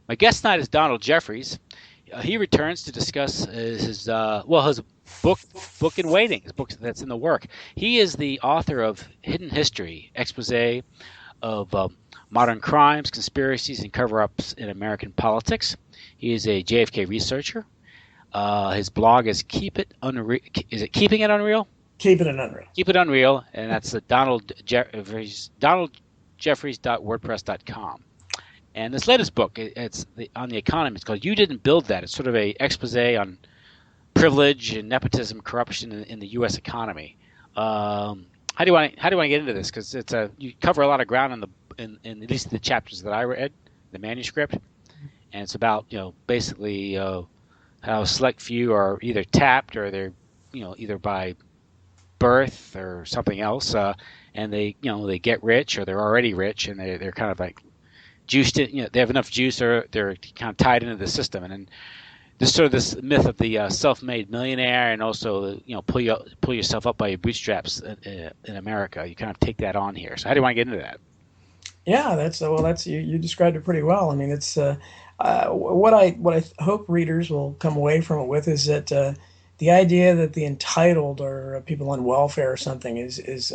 My guest tonight is Donald Jeffries. He returns to discuss his book in waiting, his book that's in the work. He is the author of Hidden History, expose of modern crimes, conspiracies, and cover-ups in American politics. He is a JFK researcher. His blog is Keep It Unreal. Is it Keeping It Unreal? Keeping it unreal. Keep It Unreal, and that's DonaldJeffries.wordpress.com. And this latest book, on the economy. It's called "You Didn't Build That." It's sort of a expose on privilege and nepotism, corruption in the U.S. economy. How do I get into this? Because you cover a lot of ground in at least the chapters that I read, the manuscript, and it's about basically how a select few are either tapped or they're either by birth or something else, and they get rich or they're already rich and they're kind of like juiced in, they have enough juice or they're kind of tied into the system. And then this myth of the self-made millionaire, and also pull yourself up by your bootstraps in America. You kind of take that on here. So how do you want to get into that? Yeah, that's you described it pretty well. I mean, it's what I hope readers will come away from it with is that the idea that the entitled or people on welfare or something is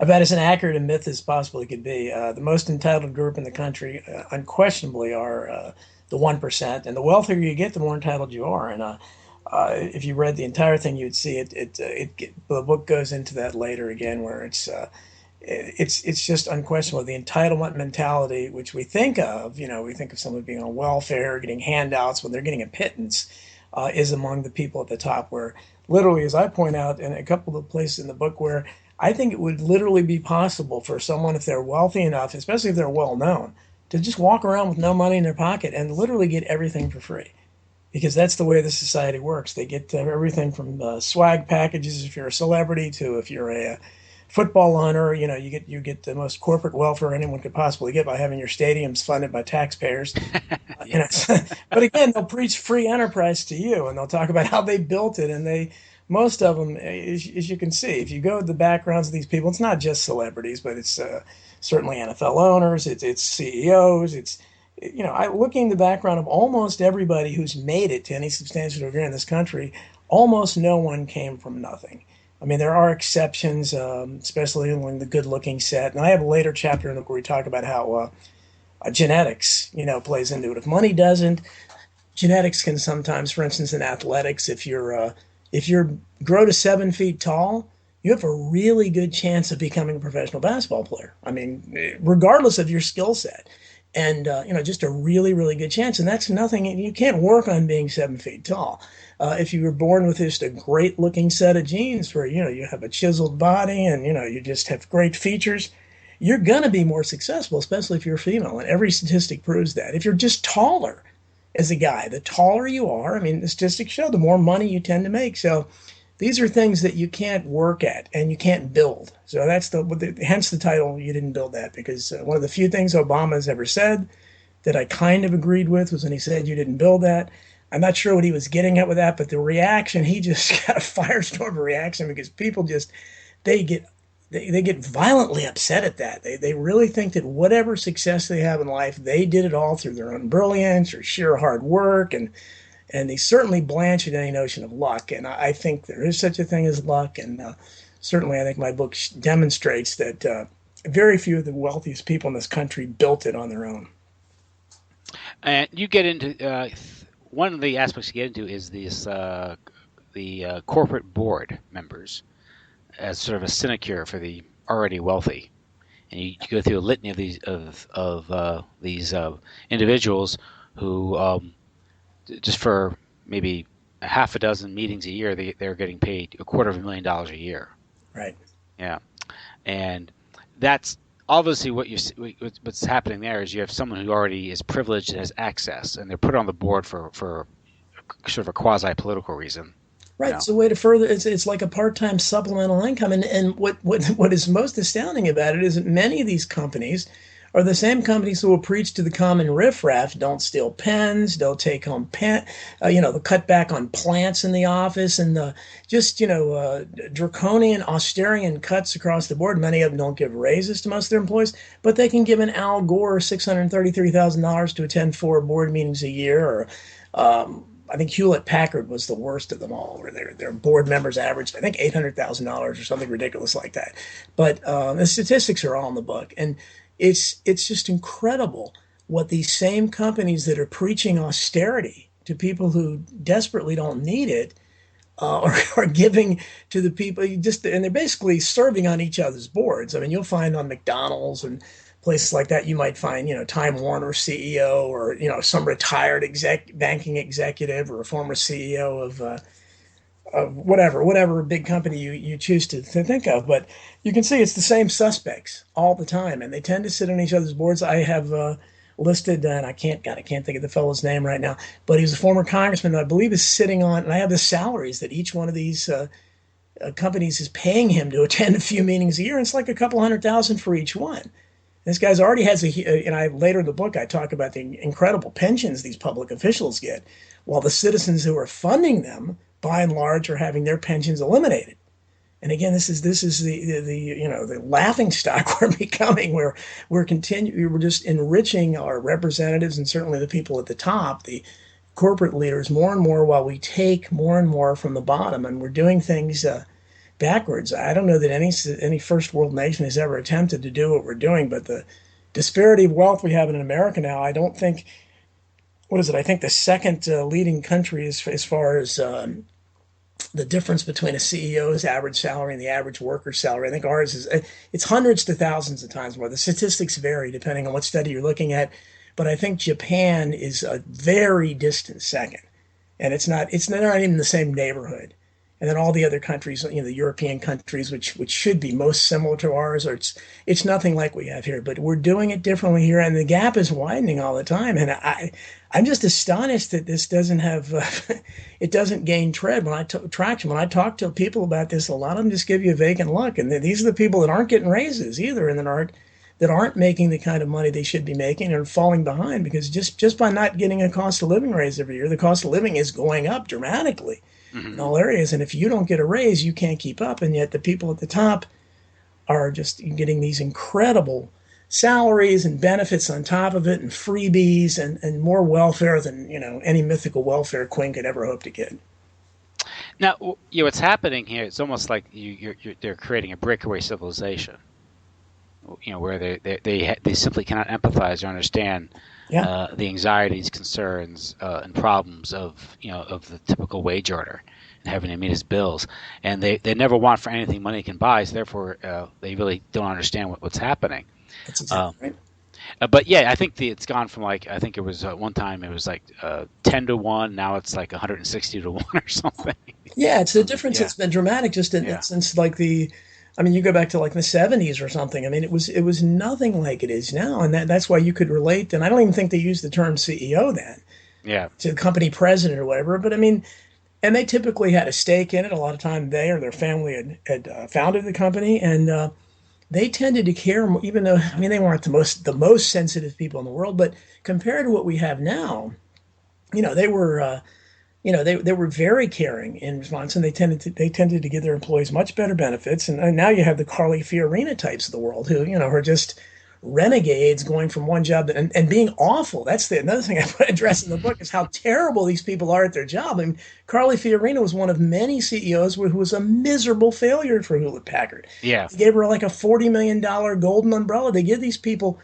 about as inaccurate a myth as possibly could be. The most entitled group in the country, unquestionably, are the 1%, and the wealthier you get, the more entitled you are. And if you read the entire thing, you'd see the book goes into that later again, where it's just unquestionable the entitlement mentality, which we think of. We think of someone being on welfare, getting handouts when they're getting a pittance, is among the people at the top. Where literally, as I point out in a couple of places in the book, where I think it would literally be possible for someone, if they're wealthy enough, especially if they're well known, to just walk around with no money in their pocket and literally get everything for free, because that's the way the society works. They get everything from swag packages if you're a celebrity, to if you're a football owner. You get the most corporate welfare anyone could possibly get by having your stadiums funded by taxpayers. Yeah. But again, they'll preach free enterprise to you, and they'll talk about how they built it. And most of them, as you can see, if you go to the backgrounds of these people, it's not just celebrities, but it's certainly NFL owners, it's CEOs, looking in the background of almost everybody who's made it to any substantial degree in this country. Almost no one came from nothing. I mean, there are exceptions, especially among the good-looking set. And I have a later chapter in the book where we talk about how genetics, plays into it. If money doesn't, genetics can sometimes, for instance, in athletics, if you're grow to 7 feet tall, you have a really good chance of becoming a professional basketball player. I mean, regardless of your skill set, and just a really, really good chance. And that's nothing. You can't work on being 7 feet tall. If you were born with just a great looking set of genes, where you have a chiseled body and you just have great features, you're going to be more successful, especially if you're female. And every statistic proves that. If you're just taller as a guy, the taller you are, I mean, the statistics show the more money you tend to make. So these are things that you can't work at and you can't build. So that's hence the title, You Didn't Build That, because one of the few things Obama has ever said that I kind of agreed with was when he said, "You didn't build that." I'm not sure what he was getting at with that, but the reaction, he just got a firestorm of reaction, because people just, they get they get violently upset at that. They really think that whatever success they have in life, they did it all through their own brilliance or sheer hard work, and they certainly blanch at any notion of luck. And I think there is such a thing as luck, and certainly I think my book demonstrates that very few of the wealthiest people in this country built it on their own. And you get into one of the aspects you get into is the corporate board members as sort of a sinecure for the already wealthy, and you go through a litany of these individuals who just for maybe a half a dozen meetings a year, they're getting paid $250,000 a year. Right. Yeah, and that's obviously what's happening there is you have someone who already is privileged and has access, and they're put on the board for sort of a quasi political reason. Right. It's a way to further. It's like a part-time supplemental income, and what is most astounding about it is that many of these companies are the same companies who will preach to the common riffraff, don't steal pens, don't take home they'll cut back on plants in the office and draconian, austerian cuts across the board. Many of them don't give raises to most of their employees, but they can give an Al Gore $633,000 to attend 4 board meetings a year, or I think Hewlett Packard was the worst of them all, where their board members averaged, I think, $800,000 or something ridiculous like that. But the statistics are all in the book, and it's just incredible what these same companies that are preaching austerity to people who desperately don't need it are giving to the people. And they're basically serving on each other's boards. I mean, you'll find on McDonald's and places like that, you might find, Time Warner CEO, or, some retired banking executive, or a former CEO of whatever big company you choose to think of. But you can see it's the same suspects all the time, and they tend to sit on each other's boards. I have listed, and I can't think of the fellow's name right now, but he was a former congressman who I believe is sitting on, and I have the salaries that each one of these companies is paying him to attend a few meetings a year. And it's like a couple $100,000 for each one. This guy's already has later in the book, I talk about the incredible pensions these public officials get, while the citizens who are funding them, by and large, are having their pensions eliminated. And again, this is the laughing stock we're becoming, where we're just enriching our representatives, and certainly the people at the top, the corporate leaders, more and more, while we take more and more from the bottom, and we're doing things backwards. I don't know that any first world nation has ever attempted to do what we're doing, but the disparity of wealth we have in America now, I don't think, what is it? I think the second leading country as far as the difference between a CEO's average salary and the average worker's salary. I think ours it's hundreds to thousands of times more. The statistics vary depending on what study you're looking at, but I think Japan is a very distant second, and they're not even in the same neighborhood. And then all the other countries, the European countries, which should be most similar to ours, or it's nothing like we have here. But we're doing it differently here, and the gap is widening all the time. And I'm just astonished that this doesn't have it doesn't gain traction. When I talk to people about this, a lot of them just give you a vacant look. And these are the people that aren't getting raises either, and that aren't making the kind of money they should be making, and are falling behind, because just by not getting a cost of living raise every year, the cost of living is going up dramatically. Mm-hmm. In all areas. And if you don't get a raise, you can't keep up. And yet the people at the top are just getting these incredible salaries and benefits on top of it, and freebies, and more welfare than any mythical welfare queen could ever hope to get. Now, what's happening here? It's almost like they're creating a breakaway civilization. Where they simply cannot empathize or understand the anxieties, concerns, and problems of the typical wage earner and having to meet his bills, and they never want for anything money can buy. So therefore, they really don't understand what's happening. That's exactly right. But yeah, I think it's gone from I think it was one time it was 10 to 1. Now it's like 160 to 1 or something. Yeah, it's a difference. It's been dramatic since you go back to the 70s or something. I mean, it was nothing like it is now, and that's why you could relate. And I don't even think they used the term CEO then. Yeah. To the company president or whatever. But I mean, and they typically had a stake in it. A lot of time they or their family had founded the company, and they tended to care more, even though they weren't the most sensitive people in the world. But compared to what we have now, they were. They were very caring in response, and they tended to give their employees much better benefits. And now you have the Carly Fiorina types of the world who, are just renegades going from one job and being awful. That's another thing I address in the book, is how terrible these people are at their job. I mean, Carly Fiorina was one of many CEOs who was a miserable failure for Hewlett Packard. Yeah. They gave her like a $40 million golden umbrella. They give these people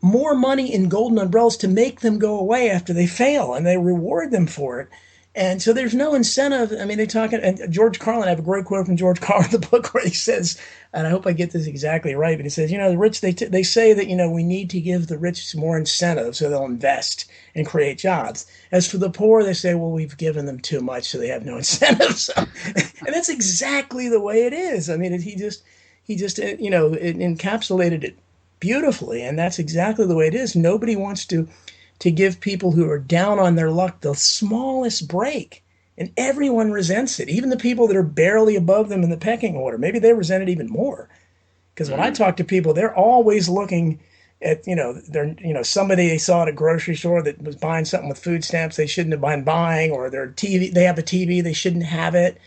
more money in golden umbrellas to make them go away after they fail, and they reward them for it. And so there's no incentive. I mean, and George Carlin, I have a great quote from George Carlin in the book where he says, and I hope I get this exactly right, but he says, the rich, they say that, we need to give the rich more incentive so they'll invest and create jobs. As for the poor, they say, well, we've given them too much, so they have no incentive. So, and that's exactly the way it is. I mean, he just it encapsulated it beautifully, and that's exactly the way it is. Nobody wants to give people who are down on their luck the smallest break. And everyone resents it. Even the people that are barely above them in the pecking order. Maybe they resent it even more. Because when I talk to people, they're always looking, at they're somebody they saw at a grocery store that was buying something with food stamps they shouldn't have been buying, or their TV they have a TV they shouldn't have it,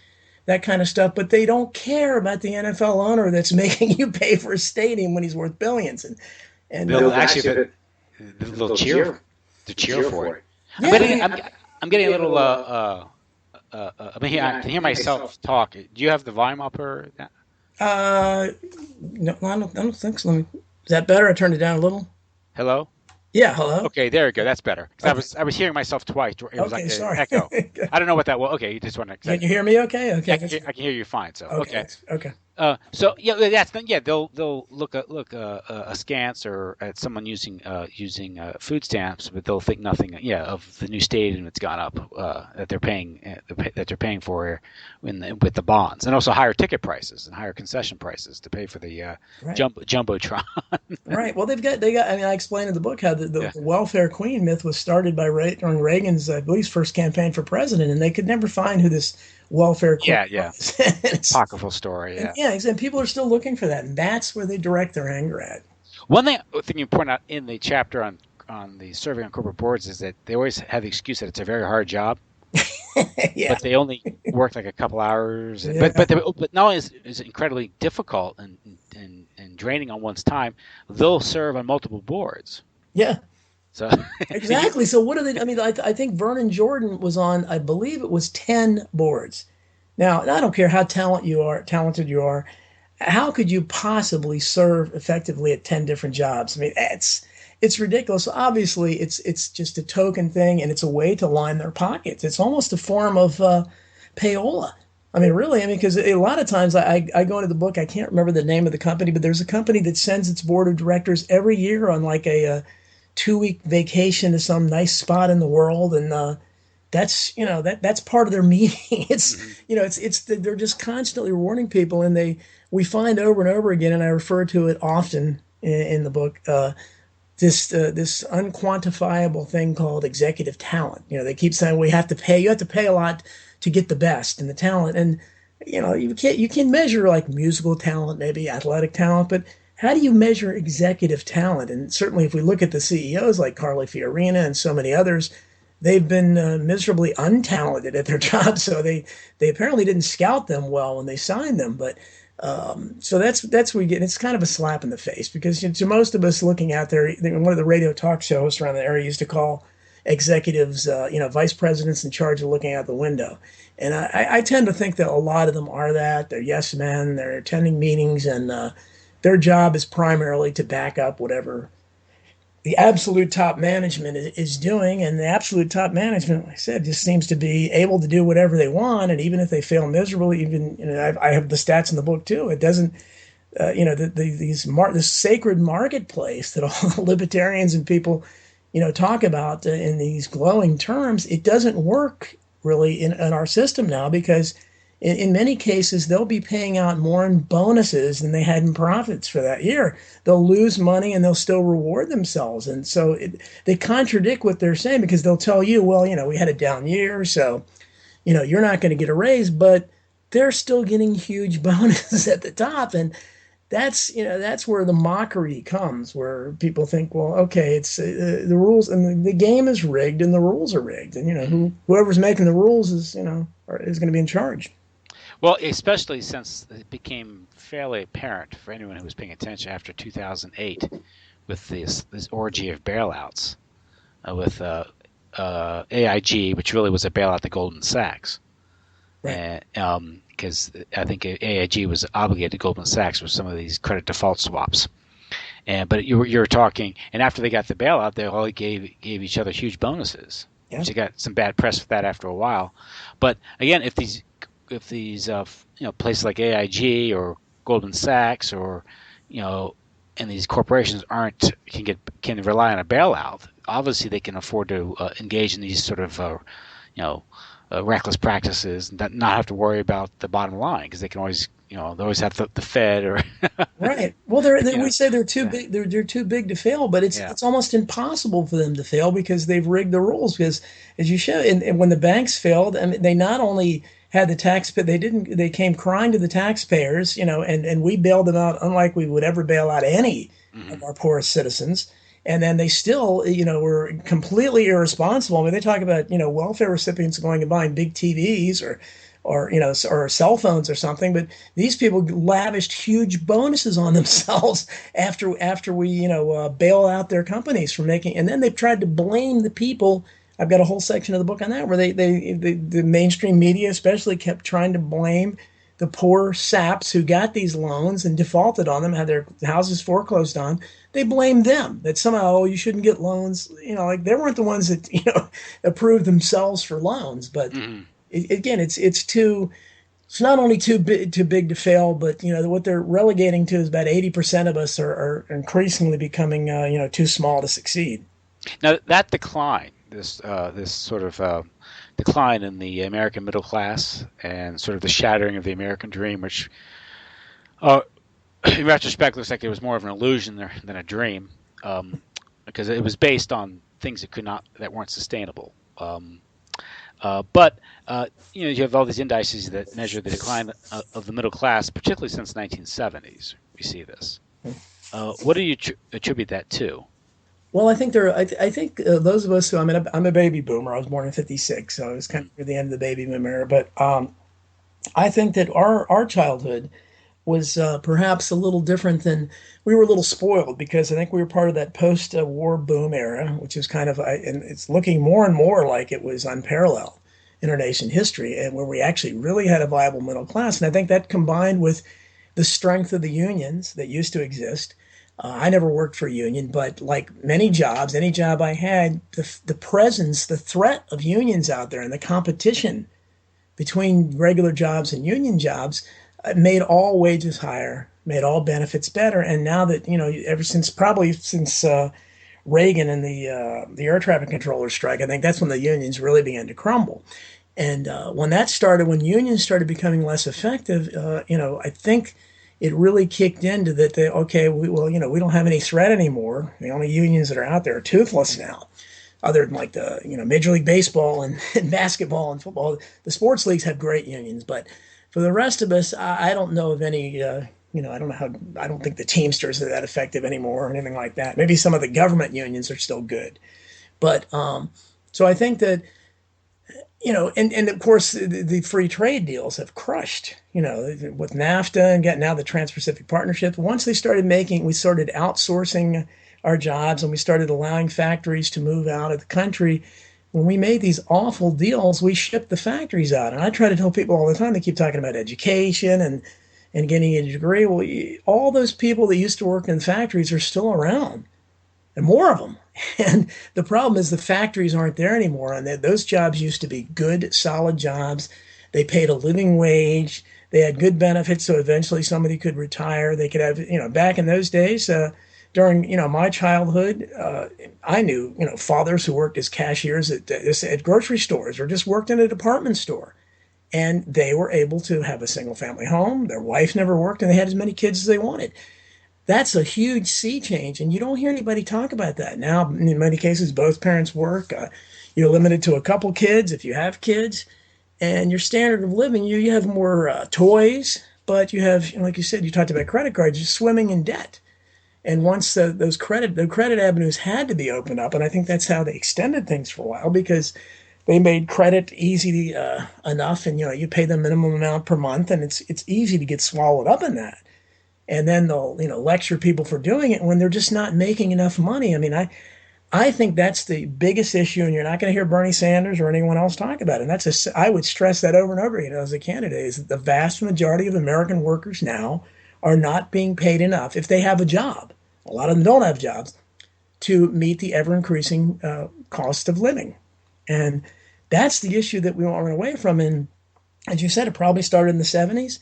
that kind of stuff. But they don't care about the NFL owner that's making you pay for a stadium when he's worth billions. And They'll actually they'll cheer for it. yeah, I'm getting a little I can hear myself talk. Do you have the volume up or that? No, I don't think so. Is that better? I turned it down a little. Hello? Yeah, hello. Okay, there you go. That's better. 'Cause Okay. I was hearing myself twice. It was like Okay, an sorry. echo. I don't know what that was. Okay, you just want to. Can you hear me? Okay. Okay. I can hear you fine. So Okay. okay. Okay. So yeah, they'll look askance or at someone using food stamps, but they'll think nothing of the new stadium that's gone up that they're paying for with the bonds, and also higher ticket prices and higher concession prices to pay for the Right. jumbotron. Right. Well, they got. I mean, I explained in the book how the Yeah, welfare queen myth was started by during Reagan's, I believe, first campaign for president, and they could never find who this welfare queen yeah. was. Apocryphal story. And Yeah. yeah, and people are still looking for that, and that's where they direct their anger at. One thing you point out in the chapter on the survey on corporate boards is that they always have the excuse that it's a very hard job, Yeah. but they only work like a couple hours. Yeah. But not only is it incredibly difficult and draining on one's time, they'll serve on multiple boards. Yeah. So Exactly. So what are they? I mean, I think Vernon Jordan was on, I believe it was 10 boards. Now, I don't care how talented you are. How could you possibly serve effectively at 10 different jobs? I mean, it's ridiculous. Obviously, it's just a token thing, and it's a way to line their pockets. It's almost a form of payola. I mean, really, I mean, because a lot of times I go into the book, I can't remember the name of the company, but there's a company that sends its board of directors every year on like a 2 week vacation to some nice spot in the world, and that's that's part of their meeting. It's Mhm. they're just constantly rewarding people, and we find over and over again, and I refer to it often in the book. This unquantifiable thing called executive talent. They keep saying you have to pay a lot to get the best and the talent, and you can measure like musical talent, maybe athletic talent, but how do you measure executive talent? And certainly, if we look at the CEOs like Carly Fiorina and so many others, they've been miserably untalented at their jobs. So they apparently didn't scout them well when they signed them. But so that's where we get. It's kind of a slap in the face because to most of us looking out there, one of the radio talk shows around the area used to call executives, vice presidents in charge of looking out the window. And I tend to think that a lot of them are that. They're yes men. They're attending meetings, and their job is primarily to back up whatever the absolute top management is doing. And the absolute top management, like I said, just seems to be able to do whatever they want. And even if they fail miserably, even I have the stats in the book too. It doesn't, this sacred marketplace that all the libertarians and people, talk about in these glowing terms. It doesn't work really in our system now because in many cases, they'll be paying out more in bonuses than they had in profits for that year. They'll lose money and they'll still reward themselves. And so they contradict what they're saying because they'll tell you, well, we had a down year, so, you're not going to get a raise, but they're still getting huge bonuses at the top. And that's where the mockery comes, where people think, well, okay, it's the rules and the game is rigged and the rules are rigged. And, whoever's making the rules is going to be in charge. Well, especially since it became fairly apparent for anyone who was paying attention after 2008 with this orgy of bailouts with AIG, which really was a bailout to Goldman Sachs. Right. Because I think AIG was obligated to Goldman Sachs with some of these credit default swaps. But you were talking, and after they got the bailout, they all gave each other huge bonuses. Yeah. Which they got some bad press for that after a while. But again, if these places like AIG or Goldman Sachs or and these corporations can rely on a bailout, obviously they can afford to engage in these sort of reckless practices and not have to worry about the bottom line because they can always they always have the Fed or right. Well, we say they're too big. They're too big to fail, but it's almost impossible for them to fail because they've rigged the rules. Because as you show, and when the banks failed, I mean, they not only had the they didn't, they came crying to the taxpayers, and we bailed them out unlike we would ever bail out any of Hmm. our poorest citizens. And then they still, were completely irresponsible. I mean, they talk about, welfare recipients going and buying big TVs or cell phones or something, but these people lavished huge bonuses on themselves after we, bail out their companies for making, and then they've tried to blame the people. I've got a whole section of the book on that where the mainstream media especially kept trying to blame the poor saps who got these loans and defaulted on them, had their houses foreclosed on. They blamed them that somehow, oh, you shouldn't get loans. Like they weren't the ones that approved themselves for loans. But Hmm. again, it's not only too big to fail, but what they're relegating to is about 80% of us are increasingly becoming too small to succeed. Now that decline, this sort of decline in the American middle class and sort of the shattering of the American dream, which uh, in retrospect looks like it was more of an illusion than a dream, because it was based on things that weren't sustainable. But you have all these indices that measure the decline of the middle class, particularly since 1970s. We see this. What do you attribute that to? Well, I think I think those of us who I'm a baby boomer. I was born in '56, so I was kind Mm, of near the end of the baby boom era. But I think that our childhood was perhaps a little different than we were a little spoiled because I think we were part of that post-war boom era, which is kind of and it's looking more and more like it was unparalleled in our nation history, and where we actually really had a viable middle class. And I think that combined with the strength of the unions that used to exist. I never worked for a union, but like many jobs, any job I had, the presence, the threat of unions out there, and the competition between regular jobs and union jobs made all wages higher, made all benefits better. And now that ever since probably since Reagan and the air traffic controller strike, I think that's when the unions really began to crumble. And when that started, when unions started becoming less effective, I think it really kicked into that. Okay, we don't have any threat anymore. The only unions that are out there are toothless now, other than like the Major League Baseball and basketball and football. The sports leagues have great unions, but for the rest of us, I don't know of any. I don't know how. I don't think the Teamsters are that effective anymore or anything like that. Maybe some of the government unions are still good, but so I think that and of course the free trade deals have crushed, with NAFTA and getting now the Trans-Pacific Partnership. Once we started outsourcing our jobs and we started allowing factories to move out of the country. When we made these awful deals, we shipped the factories out. And I try to tell people all the time, they keep talking about education and getting a degree. Well, all those people that used to work in factories are still around and more of them. And the problem is the factories aren't there anymore. And those jobs used to be good, solid jobs. They paid a living wage. They had good benefits, so eventually somebody could retire. They could have, back in those days, during my childhood, I knew fathers who worked as cashiers at grocery stores or just worked in a department store, and they were able to have a single family home. Their wife never worked, and they had as many kids as they wanted. That's a huge sea change, and you don't hear anybody talk about that now. In many cases, both parents work. You're limited to a couple kids if you have kids, and your standard of living, you have more toys, but you have, like you said, you talked about credit cards, you're swimming in debt. And once the credit avenues had to be opened up, and I think that's how they extended things for a while because they made credit easy enough, and you pay the minimum amount per month, and it's easy to get swallowed up in that. And then they'll lecture people for doing it when they're just not making enough money. I mean, I think that's the biggest issue, and you're not going to hear Bernie Sanders or anyone else talk about it. And I would stress that over and over, as a candidate, is that the vast majority of American workers now are not being paid enough if they have a job. A lot of them don't have jobs to meet the ever increasing cost of living, and that's the issue that we want to run away from. And as you said, it probably started in the '70s,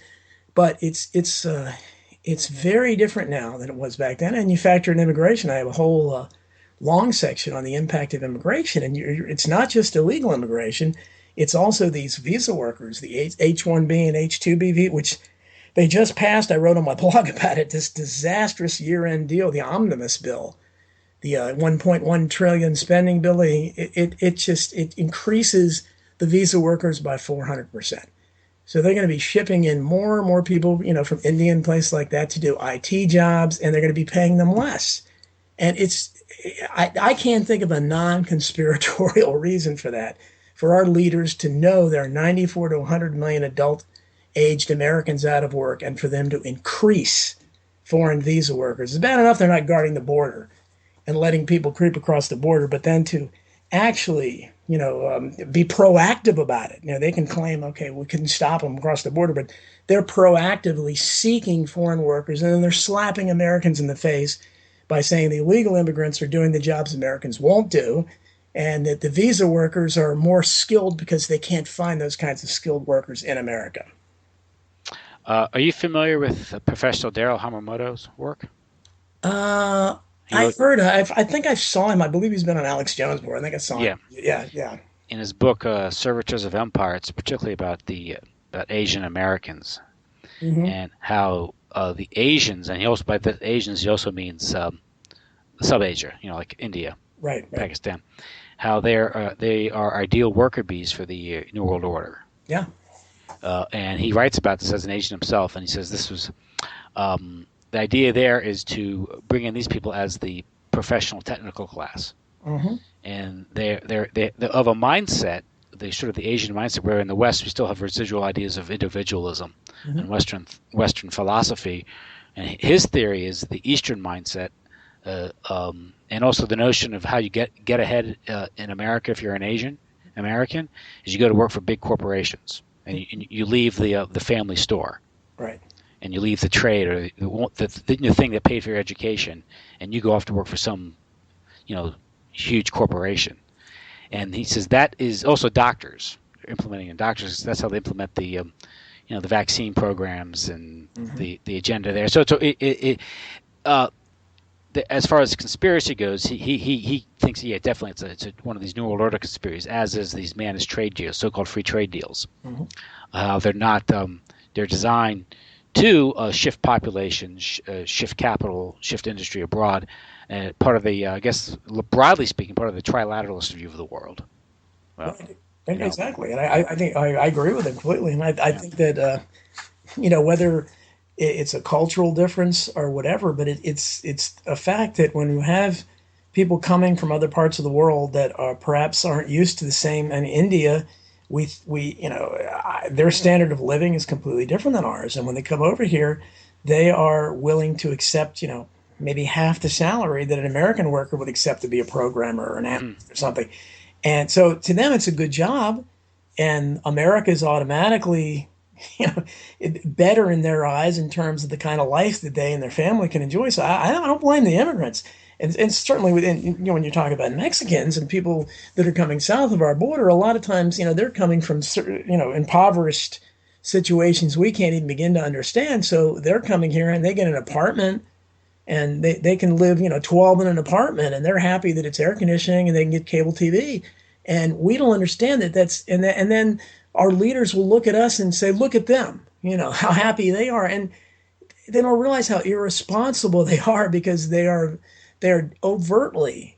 but it's very different now than it was back then. And you factor in immigration. I have a whole long section on the impact of immigration, and it's not just illegal immigration; it's also these visa workers, the H-1B and H-2B, which they just passed. I wrote on my blog about it. This disastrous year-end deal, the omnibus bill, the 1.1 trillion spending bill. It increases the visa workers by 400%. So they're going to be shipping in more and more people, from India and places like that to do IT jobs, and they're going to be paying them less. And I can't think of a non-conspiratorial reason for that. For our leaders to know there are 94 to 100 million adult aged Americans out of work, and for them to increase foreign visa workers. It's bad enough they're not guarding the border and letting people creep across the border, but then to actually, be proactive about it. They can claim, okay, we couldn't stop them across the border, but they're proactively seeking foreign workers, and then they're slapping Americans in the face by saying the illegal immigrants are doing the jobs Americans won't do, and that the visa workers are more skilled because they can't find those kinds of skilled workers in America. Are you familiar with Professional Daryl Hamamoto's work? Uh, He I've wrote, heard. I think I saw him. I believe he's been on Alex Jones before. I think I saw him. yeah, Yeah, yeah. in his book Servitors of Empire. It's particularly about the about Asian Americans Hmm. and how the Asians, and he also by the Asians he also means sub-Asia, like India, Right, right. Pakistan, how they are ideal worker bees for the New World Order. Yeah. And he writes about this as an Asian himself, and he says this was the idea there is to bring in these people as the professional technical class, Hmm. and they're of a mindset, the sort of the Asian mindset, where in the West we still have residual ideas of individualism and Hmm. Western philosophy, and his theory is the Eastern mindset, and also the notion of how you get ahead in America if you're an Asian American is you go to work for big corporations and you leave the family store Right. and you leave the trade or the thing that paid for your education and you go off to work for some you know huge corporation. And he says that is also doctors implementing in doctors. That's how they implement the vaccine programs and Hmm. the agenda there. So uh, as far as conspiracy goes, he thinks definitely it's one of these New World Order conspiracies, as is these managed trade deals, so-called free trade deals. Hmm. They're not they're designed to shift population, shift capital, shift industry abroad. Part of the I guess broadly speaking, part of the trilateralist view of the world. Well, Right. you know, Exactly. And yeah, I think I agree with him completely. And I yeah. think that whether it's a cultural difference or whatever, but it's a fact that when you have people coming from other parts of the world that are perhaps aren't used to the same, and India, we their standard of living is completely different than ours, and when they come over here, they are willing to accept maybe half the salary that an American worker would accept to be a programmer or an Hmm. analyst or something, and so to them it's a good job, and America is automatically you know, better in their eyes in terms of the kind of life that they and their family can enjoy. So I don't blame the immigrants. And certainly within, when you're talking about Mexicans and people that are coming south of our border, a lot of times, they're coming from, impoverished situations we can't even begin to understand. So they're coming here and they get an apartment and they can live, 12 in an apartment and they're happy that it's air conditioning and they can get cable TV. And we don't understand that and then our leaders will look at us and say, look at them, how happy they are. And they don't realize how irresponsible they are because they're overtly,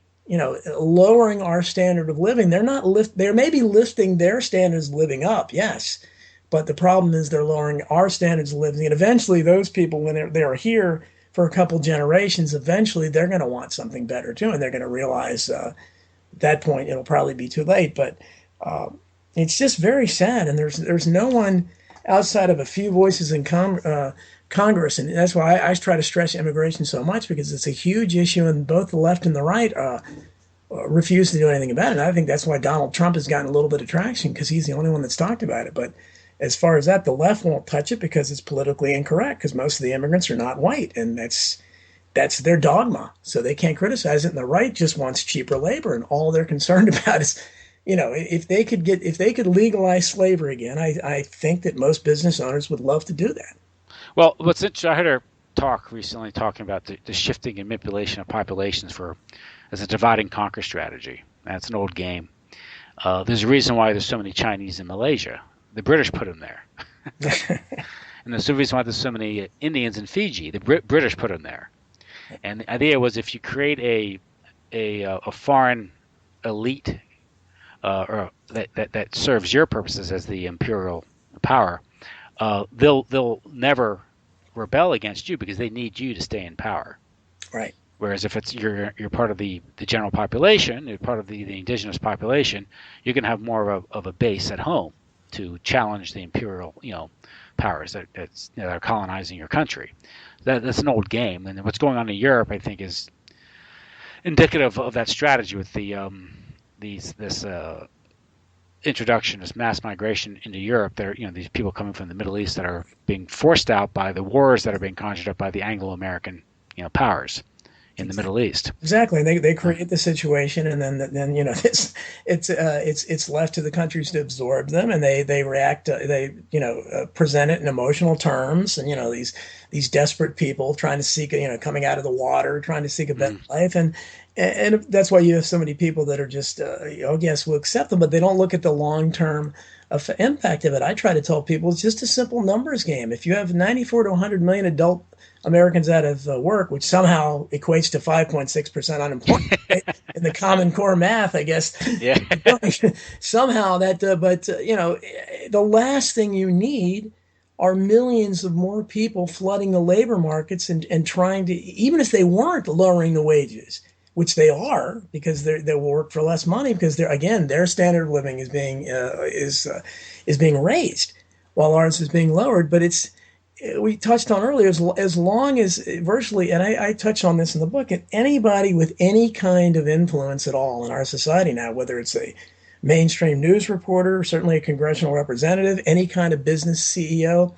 lowering our standard of living. They're maybe lifting their standards of living up, yes. But the problem is they're lowering our standards of living. And eventually those people, when they're here for a couple generations, eventually they're going to want something better too. And they're going to realize at that point it'll probably be too late. But uh, it's just very sad. And there's no one outside of a few voices in Congress. And that's why I try to stress immigration so much because it's a huge issue and both the left and the right refuse to do anything about it. And I think that's why Donald Trump has gotten a little bit of traction because he's the only one that's talked about it. But as far as that, the left won't touch it because it's politically incorrect because most of the immigrants are not white. And that's their dogma. So they can't criticize it. And the right just wants cheaper labor. And all they're concerned about is, if they could legalize slavery again, I think that most business owners would love to do that. Well, what's interesting, I heard her talk recently talking about the shifting and manipulation of populations for as a divide and conquer strategy. That's an old game. There's a reason why there's so many Chinese in Malaysia. The British put them there. And there's a reason why there's so many Indians in Fiji. The British put them there. And the idea was if you create a foreign elite or that serves your purposes as the imperial power, they'll never rebel against you because they need you to stay in power. Right. Whereas if it's you're part of the general population, you're part of the indigenous population, you can have more of a base at home to challenge the imperial powers that are colonizing your country. That's an old game, and what's going on in Europe, I think, is indicative of that strategy with this introduction, this mass migration into Europe. There, these people coming from the Middle East that are being forced out by the wars that are being conjured up by the Anglo-American, powers in the Middle East. Exactly. They create the situation, and then it's left to the countries to absorb them, and they react. Present it in emotional terms, and these desperate people trying to seek coming out of the water, trying to seek a better life, and that's why you have so many people that are just yes, we'll accept them, but they don't look at the long term impact of it. I try to tell people it's just a simple numbers game. If you have 94 to 100 million adult Americans out of work, which somehow equates to 5.6% unemployment in the Common Core math, I guess. Yeah. Somehow that, the last thing you need are millions of more people flooding the labor markets and trying to, even if they weren't lowering the wages, which they are, because they will work for less money because their standard of living is being raised while ours is being lowered. But we touched on earlier, as long as virtually, and I touch on this in the book, and anybody with any kind of influence at all in our society now, whether it's a mainstream news reporter, certainly a congressional representative, any kind of business CEO,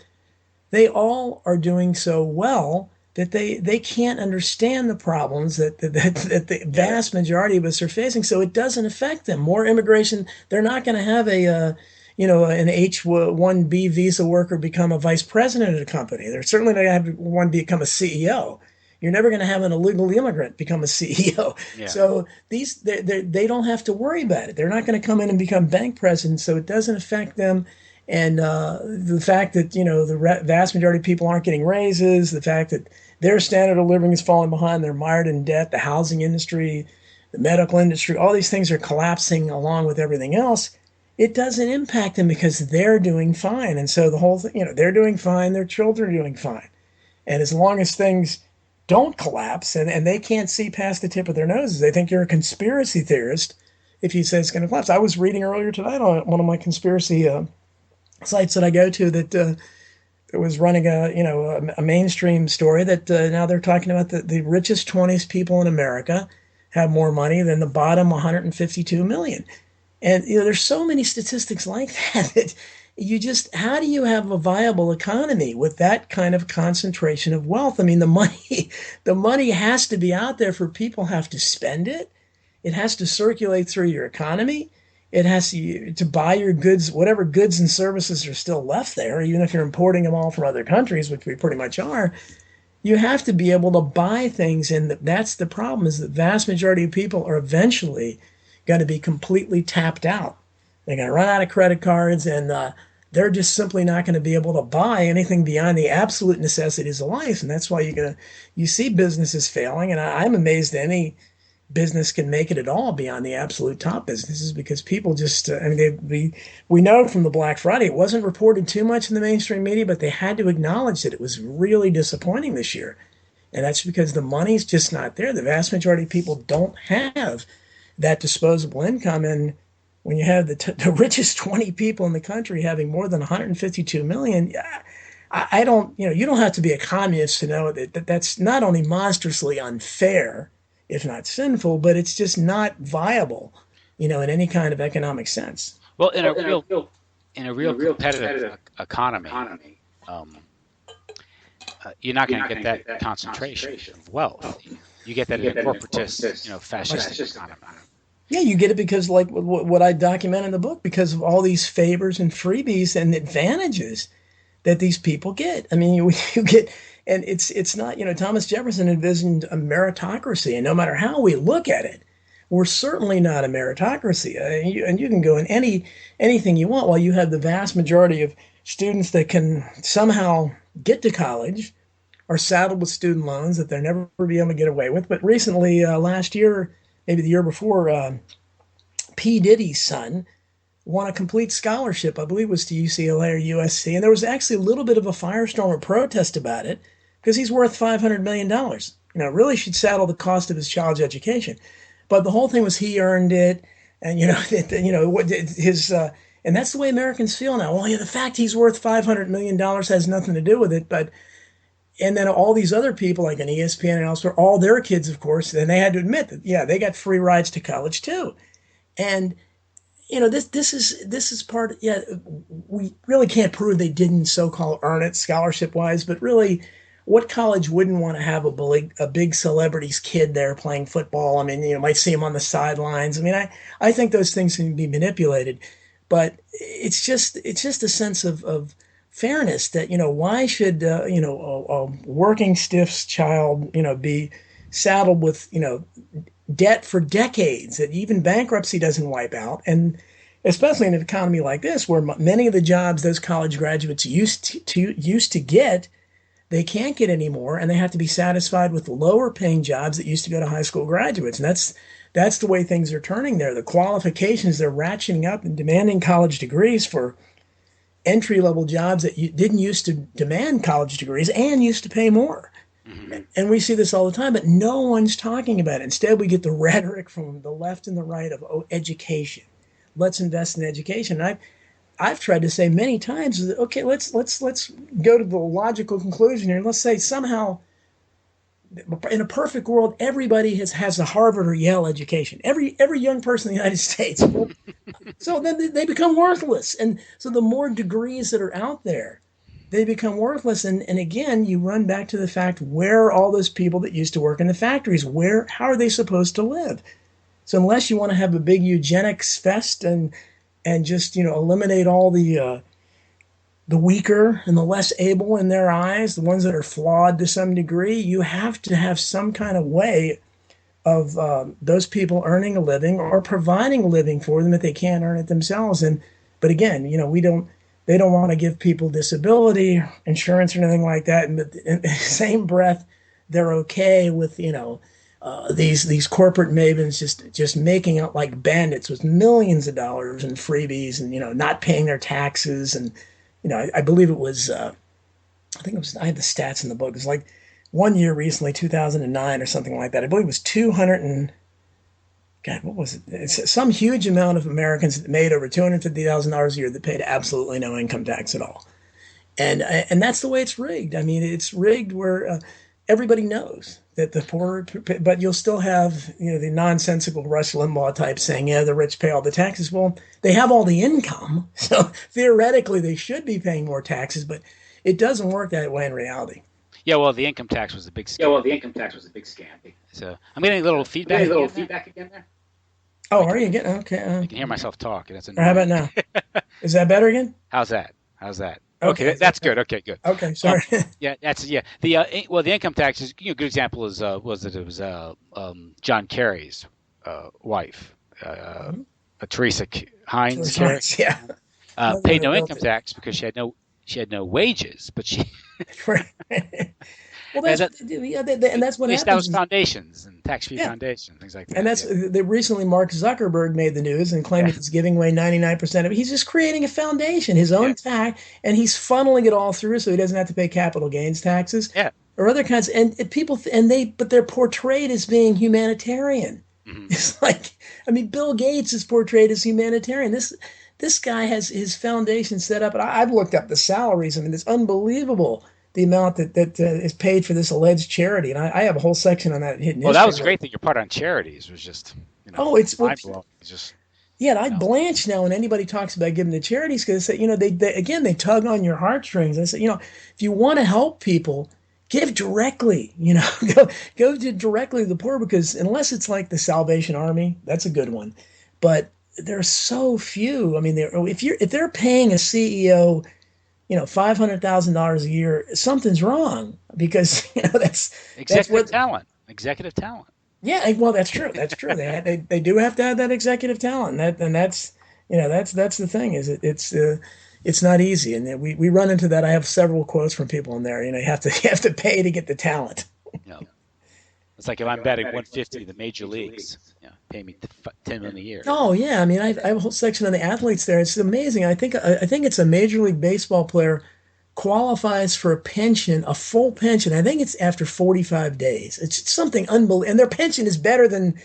they all are doing so well that they can't understand the problems that the vast majority of us are facing. So it doesn't affect them. More immigration, they're not going to have an H-1B visa worker become a vice president of a company. They're certainly not going to have one become a CEO. You're never going to have an illegal immigrant become a CEO. Yeah. So they don't have to worry about it. They're not going to come in and become bank presidents, so it doesn't affect them. And the fact that the vast majority of people aren't getting raises, the fact that their standard of living is falling behind, they're mired in debt, the housing industry, the medical industry, all these things are collapsing along with everything else. It doesn't impact them because they're doing fine. And so the whole thing, they're doing fine, their children are doing fine. And as long as things don't collapse and they can't see past the tip of their noses, they think you're a conspiracy theorist if you say it's going to collapse. I was reading earlier tonight on one of my conspiracy sites that I go to that it was running a mainstream story that now they're talking about the richest 20 people in America have more money than the bottom 152 million. And there's so many statistics like that how do you have a viable economy with that kind of concentration of wealth? I mean, the money has to be out there for people have to spend it. It has to circulate through your economy. It has to buy your goods, whatever goods and services are still left there, even if you're importing them all from other countries, which we pretty much are. You have to be able to buy things, and that's the problem, is the vast majority of people are eventually going to be completely tapped out. They're going to run out of credit cards, and they're just simply not going to be able to buy anything beyond the absolute necessities of life. And that's why you see businesses failing, and I'm amazed that any business can make it at all beyond the absolute top businesses, because people just, we know from the Black Friday, it wasn't reported too much in the mainstream media, but they had to acknowledge that it was really disappointing this year. And that's because the money's just not there. The vast majority of people don't have that disposable income. And when you have the richest 20 people in the country having more than 152 million, I don't, you don't have to be a communist to know that that's not only monstrously unfair, if not sinful, but it's just not viable, in any kind of economic sense. Well, in a real competitive economy, you're not going to get that concentration of wealth. You get that in a corporatist, fascist economy. Yeah, you get it because, like what I document in the book, because of all these favors and freebies and advantages that these people get. I mean, you get. And it's not, Thomas Jefferson envisioned a meritocracy, and no matter how we look at it, we're certainly not a meritocracy. And you can go in anything you want, while you have the vast majority of students that can somehow get to college are saddled with student loans that they'll never be able to get away with. But recently, last year, maybe the year before, P. Diddy's son won a complete scholarship. I believe it was to UCLA or USC. And there was actually a little bit of a firestorm or protest about it because he's worth $500 million. Really should saddle the cost of his child's education. But the whole thing was he earned it. And, what his, and that's the way Americans feel now. Well, yeah, the fact he's worth $500 million has nothing to do with it. And then all these other people like an ESPN and elsewhere, all their kids, of course, then they had to admit that, yeah, they got free rides to college too. And this is part. Yeah, we really can't prove they didn't so-called earn it scholarship-wise, but really, what college wouldn't want to have a big celebrity's kid there playing football? I mean, might see him on the sidelines. I mean, I think those things can be manipulated, but it's just a sense of fairness that why should a working stiff's child be saddled with debt for decades that even bankruptcy doesn't wipe out. And especially in an economy like this, where many of the jobs those college graduates used to get, they can't get anymore, and they have to be satisfied with lower paying jobs that used to go to high school graduates. And that's the way things are turning there. The qualifications, they're ratcheting up and demanding college degrees for entry level jobs that didn't used to demand college degrees and used to pay more. Mm-hmm. And we see this all the time, but no one's talking about it. Instead, we get the rhetoric from the left and the right of education. Let's invest in education. And I've tried to say many times, okay, let's go to the logical conclusion here. Let's say somehow, in a perfect world, everybody has a Harvard or Yale education. Every young person in the United States. So then they become worthless. And so the more degrees that are out there, they become worthless. And again, you run back to the fact, where are all those people that used to work in the factories? How are they supposed to live? So unless you want to have a big eugenics fest and just eliminate all the weaker and the less able in their eyes, the ones that are flawed to some degree, you have to have some kind of way of those people earning a living or providing a living for them if they can't earn it themselves. But again, they don't want to give people disability insurance or anything like that. And in the same breath, they're okay with these corporate mavens just making out like bandits with millions of dollars in freebies and not paying their taxes. And I believe it was I had the stats in the book. It was like one year recently, 2009 or something like that. I believe it was 200 and God, what was it? It's some huge amount of Americans that made over $250,000 a year that paid absolutely no income tax at all. And that's the way it's rigged. I mean, it's rigged where everybody knows that the poor, but you'll still have the nonsensical Rush Limbaugh type saying, yeah, the rich pay all the taxes. Well, they have all the income, so theoretically they should be paying more taxes, but it doesn't work that way in reality. Yeah, well, the income tax was a big scam. So I'm getting a little feedback. Again there. Oh, are you getting okay? I can hear myself talk. That's how about now? Is that better again? How's that? Okay, that's good. Okay, good. Okay, sorry. The income tax is a good example is John Kerry's wife, Teresa Heinz Kerry. Yeah, paid no income tax because she had no wages, but she. Well, and that's what happens. That was foundations and tax-free foundations, things like that. And that's recently Mark Zuckerberg made the news and claimed he's giving away 99% of it. He's just creating a foundation, his own tax, and he's funneling it all through so he doesn't have to pay capital gains taxes or other kinds. And but they're portrayed as being humanitarian. Mm-hmm. It's like, Bill Gates is portrayed as humanitarian. This guy has his foundation set up, and I've looked up the salaries. It's unbelievable. The amount that is paid for this alleged charity, and I have a whole section on that hidden. Well, that was great that your part on charities was just, it's just. Yeah, I blanch now when anybody talks about giving to charities because they tug on your heartstrings. I say, if you want to help people, give directly. Go directly to the poor because unless it's like the Salvation Army, that's a good one, but there are so few. If they're paying a CEO $500,000 a year, something's wrong because that's executive talent. Yeah, well, that's true. They do have to have that executive talent, and that's the thing. Is it's not easy, and we run into that. I have several quotes from people in there. You have to pay to get the talent. No. It's like if I'm betting 150 in the major leagues, pay me 10 million a year. Oh yeah, I mean, I have a whole section on the athletes there. It's amazing. I think it's a Major League Baseball player qualifies for a pension, a full pension. I think it's after 45 days. It's something unbelievable, and their pension is better than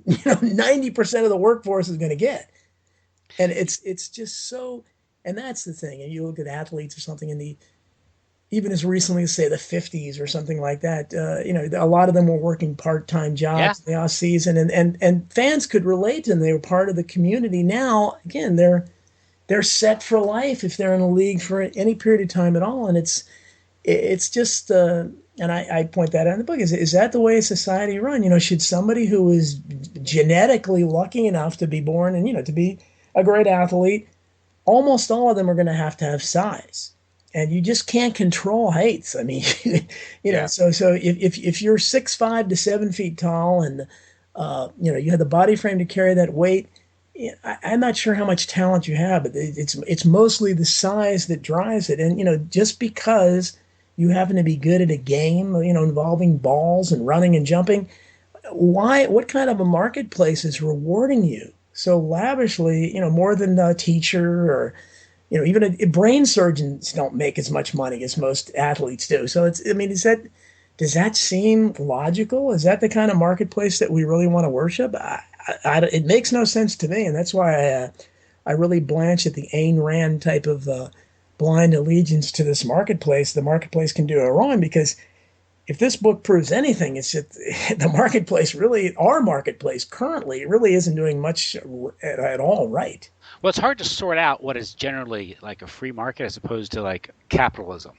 90% of the workforce is going to get. And it's just so. And that's the thing. And you look at athletes or something in the even as recently as say the 50s or something like that. A lot of them were working part-time Yeah, jobs in the off season, and fans could relate to them. They were part of the community. Now, again, they're set for life if they're in a league for any period of time at all, and it's just. And I point that out in the book. Is that the way society run? Should somebody who is genetically lucky enough to be born and to be a great athlete, almost all of them are going to have size, and you just can't control heights. I mean, yeah. so if you're 6'5" to 7 feet tall, and you have the body frame to carry that weight, I'm not sure how much talent you have, but it's mostly the size that drives it. And just because you happen to be good at a game, involving balls and running and jumping, what kind of a marketplace is rewarding you so lavishly, more than a teacher or even brain surgeons don't make as much money as most athletes do. So I mean, does that seem logical? Is that the kind of marketplace that we really want to worship? It makes no sense to me, and that's why I really blanch at the Ayn Rand type of blind allegiance to this marketplace. The marketplace can do it wrong, because if this book proves anything, it's that the marketplace really, our marketplace currently, really isn't doing much at all right. Well, it's hard to sort out what is generally like a free market as opposed to like capitalism.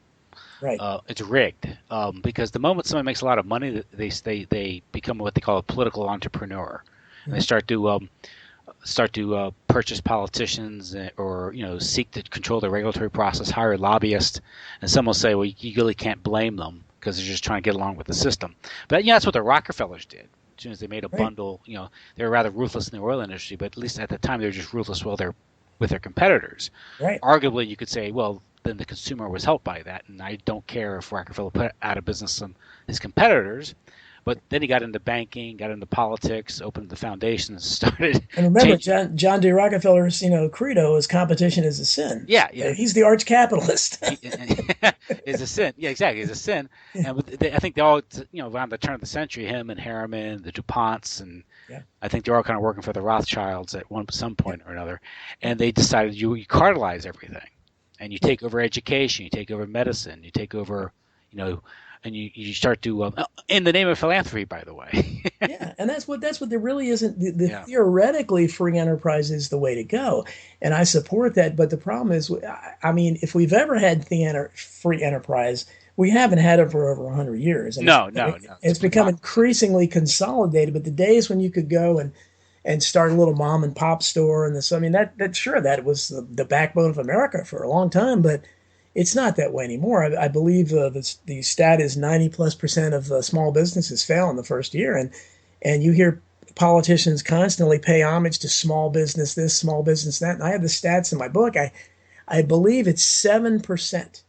Right. It's rigged because the moment somebody makes a lot of money, they become what they call a political entrepreneur, and they Mhm. start to purchase politicians or seek to control the regulatory process, hire lobbyists, and some will say, well, you really can't blame them because they're just trying to get along with the system. But that's what the Rockefellers did. As soon as they made a Right. bundle, they were rather ruthless in the oil industry, but at least at the time they were just ruthless with their competitors. Right. Arguably, you could say, well, then the consumer was helped by that, and I don't care if Rockefeller put out of business some his competitors. But then he got into banking, got into politics, opened the foundations, started And remember, changing. John D. Rockefeller's, credo is competition is a sin. Yeah, He's the arch capitalist. is a sin. Yeah, exactly, is a sin. And I think they all, around the turn of the century, him and Harriman, the DuPonts, and Yeah. I think they're all kind of working for the Rothschilds at some point or another. And they decided you cartelize everything, and you take over education, you take over medicine, you take over, and you start to in the name of philanthropy, by the way. Yeah, and that's what there really isn't. The Yeah. theoretically free enterprise is the way to go, and I support that. But the problem is, I mean, if we've ever had free enterprise, we haven't had it for over 100 years, and No, no, no. it's It's become monopoly. increasingly consolidated. But the days when you could go and start a little mom and pop store and this, I mean, that sure, that was the backbone of America for a long time, but it's not that way anymore. I believe the stat is 90+% of small businesses fail in the first year, and you hear politicians constantly pay homage to small business this, small business that. And I have the stats in my book. I believe it's 7%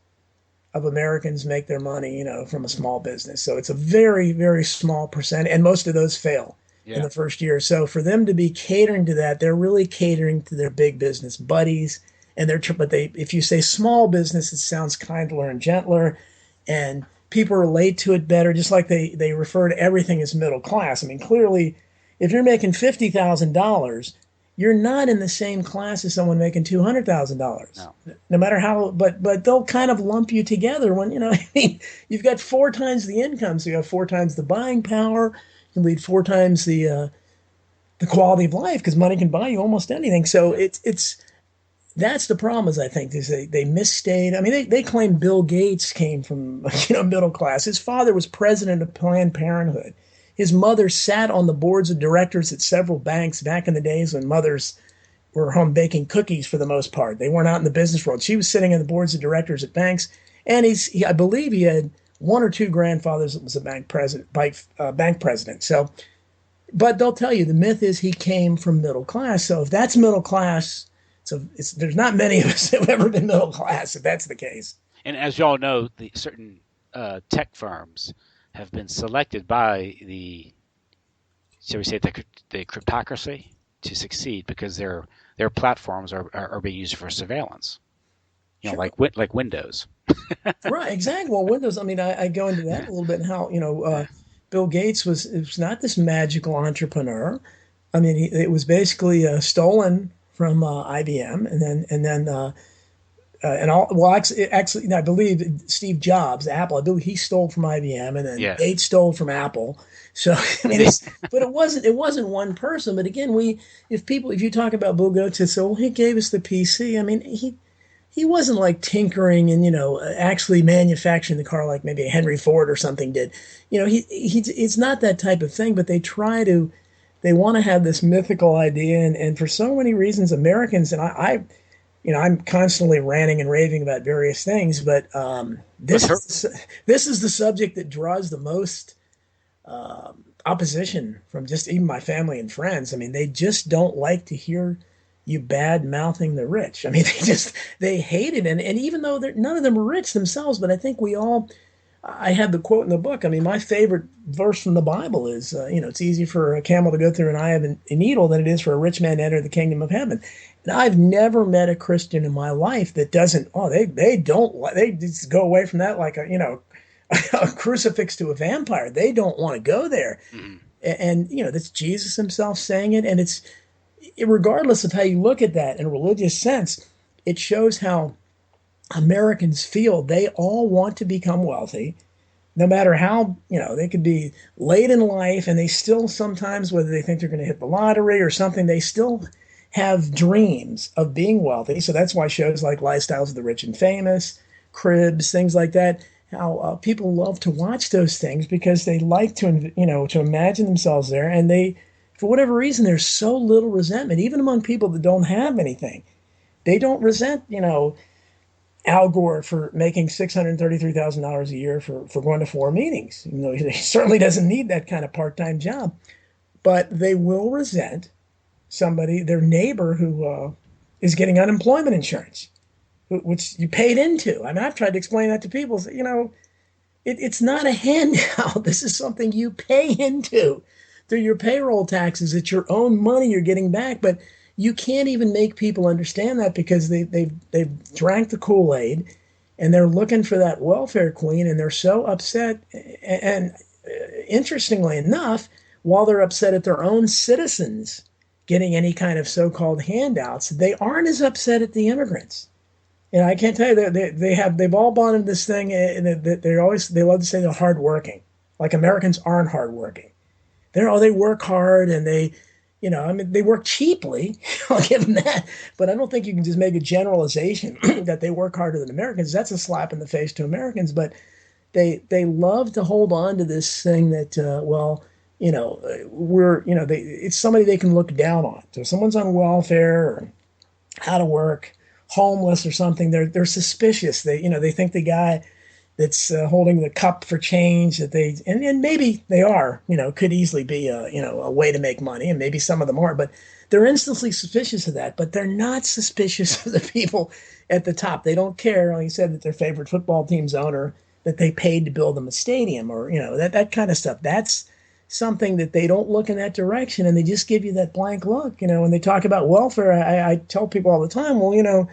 of Americans make their money, from a small business. So it's a very, very small percent, and most of those fail in Yeah. the first year. So for them to be catering to that, they're really catering to their big business buddies. And if you say small business, it sounds kindler and gentler, and people relate to it better. Just like they refer to everything as middle class. I mean, clearly, if you're making $50,000, you're not in the same class as someone making $200,000. No. No matter how, but they'll kind of lump you together when I mean, you've got four times the income, so you have four times the buying power. You can lead four times the quality of life, because money can buy you almost anything. So Yeah. it's that's the problem. Is I think is they misstate. I mean, they claim Bill Gates came from middle class. His father was president of Planned Parenthood. His mother sat on the boards of directors at several banks back in the days when mothers were home baking cookies for the most part. They weren't out in the business world. She was sitting on the boards of directors at banks, and I believe he had one or two grandfathers that was a bank president. So, but they'll tell you the myth is he came from middle class. So if that's middle class, there's not many of us that have ever been middle class if that's the case. And as you all know, the certain tech firms have been selected by the, shall we say, the cryptocracy to succeed because their platforms are being used for surveillance. Sure. Like Windows. Right, exactly. Well, Windows, I mean, I go into that a little bit, and how, Bill Gates was not this magical entrepreneur. I mean, it was basically stolen from IBM, and all. Well, actually, I believe Steve Jobs, Apple. I believe he stole from IBM, and then Yeah. Gates stole from Apple. So I mean, but it wasn't one person. But again, if you talk about Bill Gates, and say, well, he gave us the PC. I mean, he wasn't like tinkering and actually manufacturing the car like maybe Henry Ford or something did. It's not that type of thing. But they want to have this mythical idea, and for so many reasons, Americans, and I'm constantly ranting and raving about various things, but Let's hear. this is the subject that draws the most opposition from just even my family and friends. I mean, they just don't like to hear you bad mouthing the rich. I mean, they hate it, and even though none of them are rich themselves, but I think we all. I have the quote in the book. I mean, my favorite verse from the Bible is, it's easy for a camel to go through an eye of a needle than it is for a rich man to enter the kingdom of heaven. And I've never met a Christian in my life that doesn't. Oh, they just go away from that like a crucifix to a vampire. They don't want to go there. Mm-hmm. And that's Jesus himself saying it. And it's regardless of how you look at that in a religious sense, it shows how Americans feel. They all want to become wealthy, no matter how, they could be late in life and they still sometimes, whether they think they're going to hit the lottery or something, they still have dreams of being wealthy. So that's why shows like Lifestyles of the Rich and Famous, Cribs, things like that, how people love to watch those things because they like to imagine themselves there. And for whatever reason, there's so little resentment, even among people that don't have anything. They don't resent, Al Gore for making $633,000 a year for going to 4 meetings. He certainly doesn't need that kind of part-time job, but they will resent their neighbor who is getting unemployment insurance, which you paid into. I mean, I've tried to explain that to people. It's not a handout. This is something you pay into through your payroll taxes. It's your own money you're getting back, but you can't even make people understand that because they've drank the Kool-Aid and they're looking for that welfare queen, and they're so upset. And interestingly enough, while they're upset at their own citizens getting any kind of so-called handouts, they aren't as upset at the immigrants. And I can't tell you that they've all bought into this thing, and they love to say they're hardworking, like Americans aren't hardworking. They work hard and I mean, they work cheaply. I'll give them that. But I don't think you can just make a generalization that they work harder than Americans. That's a slap in the face to Americans. But they love to hold on to this thing that, it's somebody they can look down on. So if someone's on welfare or out of work, homeless or something, they're suspicious. They think the guy that's holding the cup for change and maybe they are, could easily be a way to make money, and maybe some of them are, but they're instantly suspicious of that. But they're not suspicious of the people at the top. They don't care, like you said, that their favorite football team's owner, that they paid to build them a stadium, or that kind of stuff. That's something that they don't look in that direction, and they just give you that blank look. When they talk about welfare, I tell people all the time, well,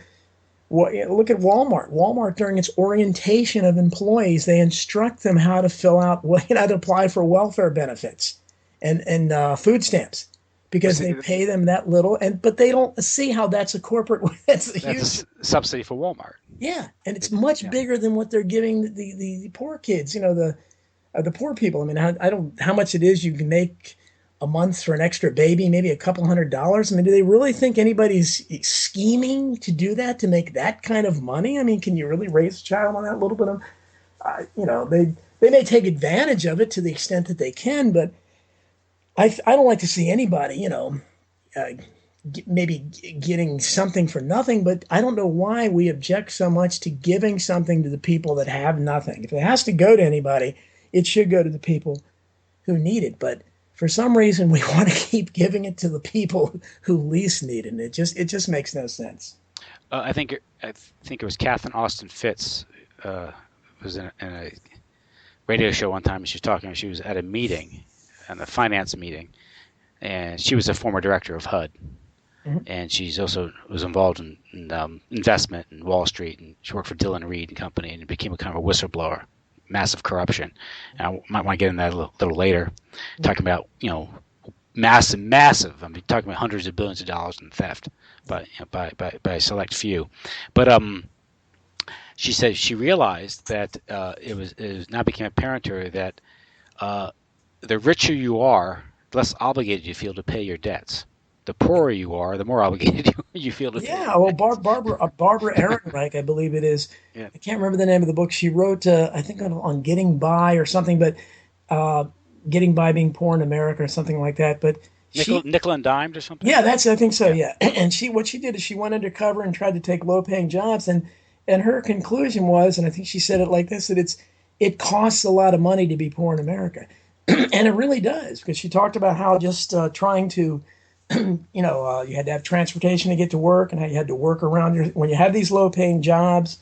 look at Walmart. Walmart, during its orientation of employees, they instruct them how to fill out, how to apply for welfare benefits and food stamps, because they pay them that little, but they don't see how that's a corporate. That's a huge subsidy for Walmart. Yeah, and it's much bigger than what they're giving the poor kids. The poor people. I mean, I don't how much it is you can make a month for an extra baby, maybe a couple $100. I mean, do they really think anybody's scheming to do that, to make that kind of money? I mean, can you really raise a child on that little bit of, they may take advantage of it to the extent that they can, but I don't like to see anybody, maybe getting something for nothing, but I don't know why we object so much to giving something to the people that have nothing. If it has to go to anybody, it should go to the people who need it. But for some reason, we want to keep giving it to the people who least need it. And it just makes no sense. I think it was Catherine Austin Fitts was in a radio show one time. She was talking. She was at a meeting, a finance meeting, and she was a former director of HUD, Mhm. and she's also was involved in investment in Wall Street, and she worked for Dillon Reed and Company, and became a kind of a whistleblower, massive corruption. And I might want to get into that a little later, talking about massive. I mean, talking about hundreds of billions of dollars in theft, but by a select few. But she said she realized that it now became apparent to her that the richer you are, the less obligated you feel to pay your debts. The poorer you are, the more obligated you feel to pay. Yeah, well, Barbara Ehrenreich, I believe it is. Yeah, I can't remember the name of the book. She wrote, I think, on getting by or something, but uh, getting by being poor in America or something like that. But nickel and dimed or something. yeah, I think so. Yeah, Yeah, and what she did is she went undercover and tried to take low-paying jobs, and her conclusion was, and I think she said it like this, that it costs a lot of money to be poor in America, and it really does, because she talked about how just trying to you had to have transportation to get to work, and how you had to work around when you have these low paying jobs,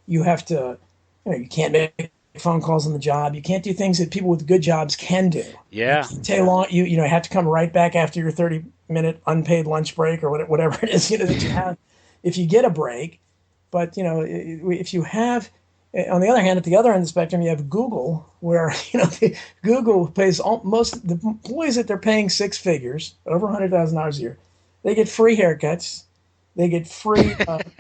you have to, you can't make phone calls on the job. You can't do things that people with good jobs can do. You yeah, can't take long, have to come right back after your 30-minute unpaid lunch break or whatever it is, that you have if you get a break. But, if you have, on the other hand, at the other end of the spectrum, you have Google, where Google pays most the employees that they're paying six figures, over $100,000 a year. They get free haircuts. They get free.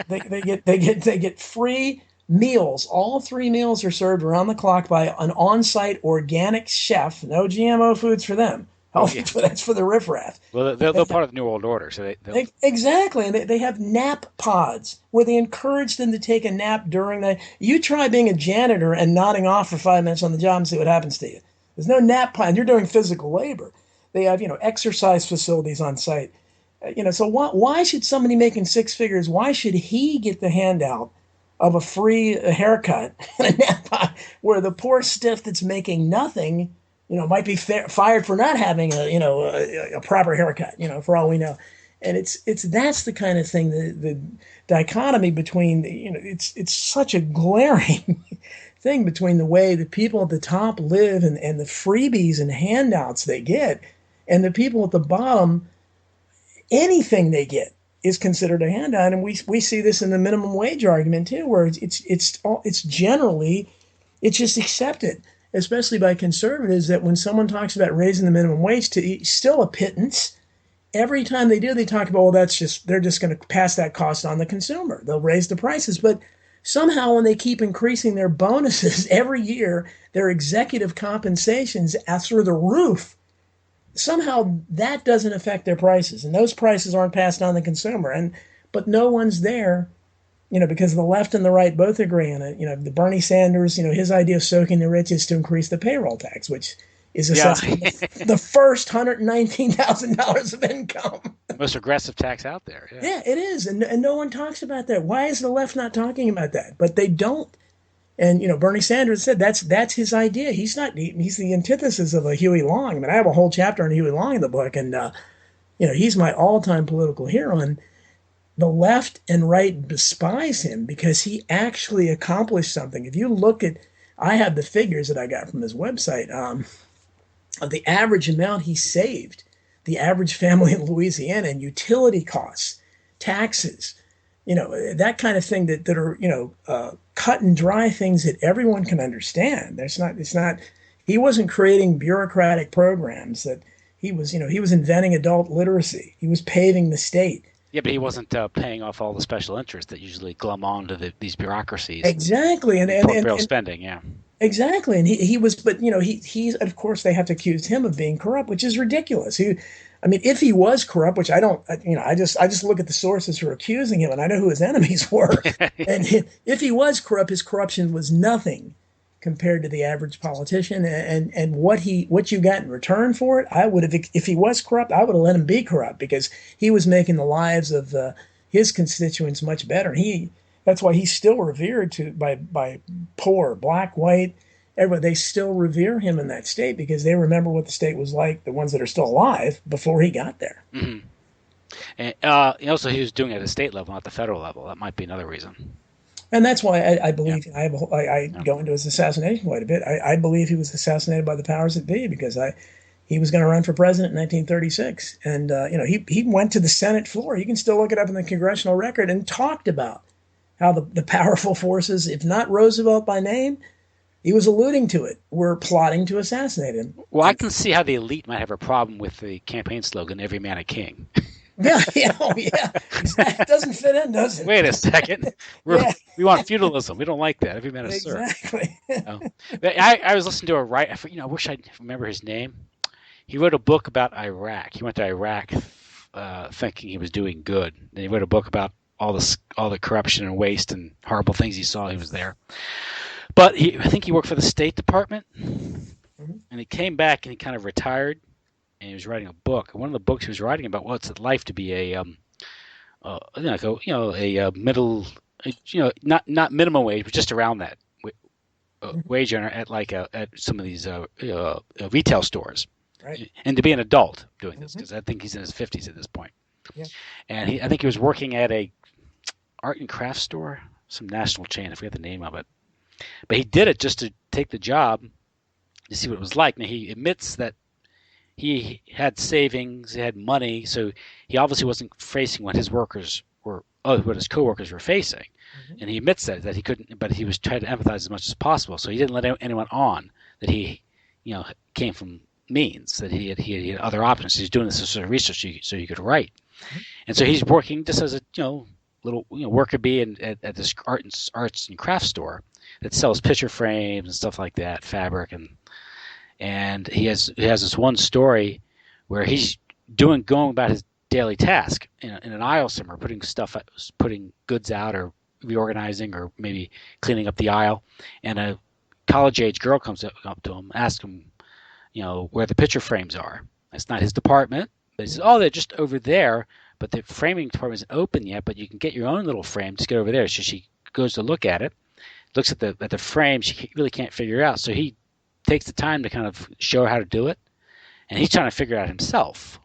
They get free meals. All three meals are served around the clock by an on-site organic chef. No GMO foods for them. Oh yeah. That's for the riffraff. Well, they're part of the New World Order, so Exactly, and they have nap pods where they encourage them to take a nap during the. You try being a janitor and nodding off for 5 minutes on the job and see what happens to you. There's no nap pod. You're doing physical labor. They have exercise facilities on site. So why should somebody making six figures? Why should he get the handout of a free haircut and a nap pod, where the poor stiff that's making nothing, might be fired for not having a proper haircut, for all we know. And that's the kind of thing, the dichotomy between, it's such a glaring thing between the way the people at the top live and the freebies and handouts they get, and the people at the bottom, anything they get is considered a handout. And we see this in the minimum wage argument too, where it's generally, it's just accepted, especially by conservatives, that when someone talks about raising the minimum wage to still a pittance, every time they do, they talk about, well, they're just going to pass that cost on the consumer. They'll raise the prices. But somehow when they keep increasing their bonuses every year, their executive compensations are through the roof, somehow that doesn't affect their prices. And those prices aren't passed on to the consumer. But no one's there, because the left and the right both agree on it. The Bernie Sanders, his idea of soaking the rich is to increase the payroll tax, which is essentially the first $119,000 of income. Most aggressive tax out there. Yeah, it is. And no one talks about that. Why is the left not talking about that? But they don't. And, Bernie Sanders said that's his idea. He's the antithesis of a Huey Long. I mean, I have a whole chapter on Huey Long in the book, and, he's my all-time political hero. And the left and right despise him because he actually accomplished something. If you look at, I have the figures that I got from his website, of the average amount he saved, the average family in Louisiana, and utility costs, taxes, that kind of thing that are, cut and dry things that everyone can understand. He wasn't creating bureaucratic programs. That he was inventing adult literacy. He was paving the state. Yeah, but he wasn't paying off all the special interests that usually glom onto these bureaucracies. Exactly, and real spending, yeah. Exactly, and he was, but he's of course they have to accuse him of being corrupt, which is ridiculous. If he was corrupt, which I don't, I just look at the sources who are accusing him, and I know who his enemies were. And if he was corrupt, his corruption was nothing compared to the average politician. And what you got in return for it, I would have, if he was corrupt, I would have let him be corrupt, because he was making the lives of his constituents much better. That's why he's still revered by poor, black, white. Everybody, they still revere him in that state because they remember what the state was like, the ones that are still alive, before he got there. Mm-hmm. And also, he was doing it at the state level, not the federal level. That might be another reason. And that's why I Yeah. believe I Yeah. go into his assassination quite a bit. I believe he was assassinated by the powers that be because he was going to run for president in 1936, and he went to the Senate floor. You can still look it up in the congressional record and talked about how the powerful forces, if not Roosevelt by name, he was alluding to it, were plotting to assassinate him. Well, I And can see how the elite might have a problem with the campaign slogan "Every man a king." yeah, yeah, oh yeah, exactly. Doesn't fit in, does it? Wait a second, Yeah, we want feudalism. We don't like that. Every man a serf. exactly. Oh. I was listening to a writer. I wish I remember his name. He wrote a book about Iraq. He went to Iraq thinking he was doing good. Then he wrote a book about all the corruption and waste and horrible things he saw. He was there, but I think he worked for the State Department, Mhm. and he came back and he kind of retired, and he was writing a book. And one of the books he was writing about what's it like to be a middle, not minimum wage, but just around that wage earner at at some of these retail stores, Right. and to be an adult doing this Hmm. because I think he's in his 50s at this point. Yeah. And I think he was working at a art and craft store, some national chain. I forget the name of it, but he did it just to take the job to see what it was like. Now he admits that he had savings, he had money, so he obviously wasn't facing what his workers were, what his coworkers were facing. Hmm. And he admits that he couldn't, but he was trying to empathize as much as possible. So he didn't let anyone on that he, came from means that he had other options. He's doing this as sort of research so he could write. Hmm. And so he's working just as a little worker bee at this arts and craft store that sells picture frames and stuff like that, fabric and he has this one story where he's going about his daily task in an aisle somewhere, putting goods out or reorganizing or maybe cleaning up the aisle, and a college age girl comes up to him, asks him, where the picture frames are. It's not his department, but he says, oh, they're just over there. But the framing department isn't open yet. But you can get your own little frame. Just get over there. So she goes to look at it, looks at the frame. She really can't figure it out. So he takes the time to kind of show her how to do it, and he's trying to figure out himself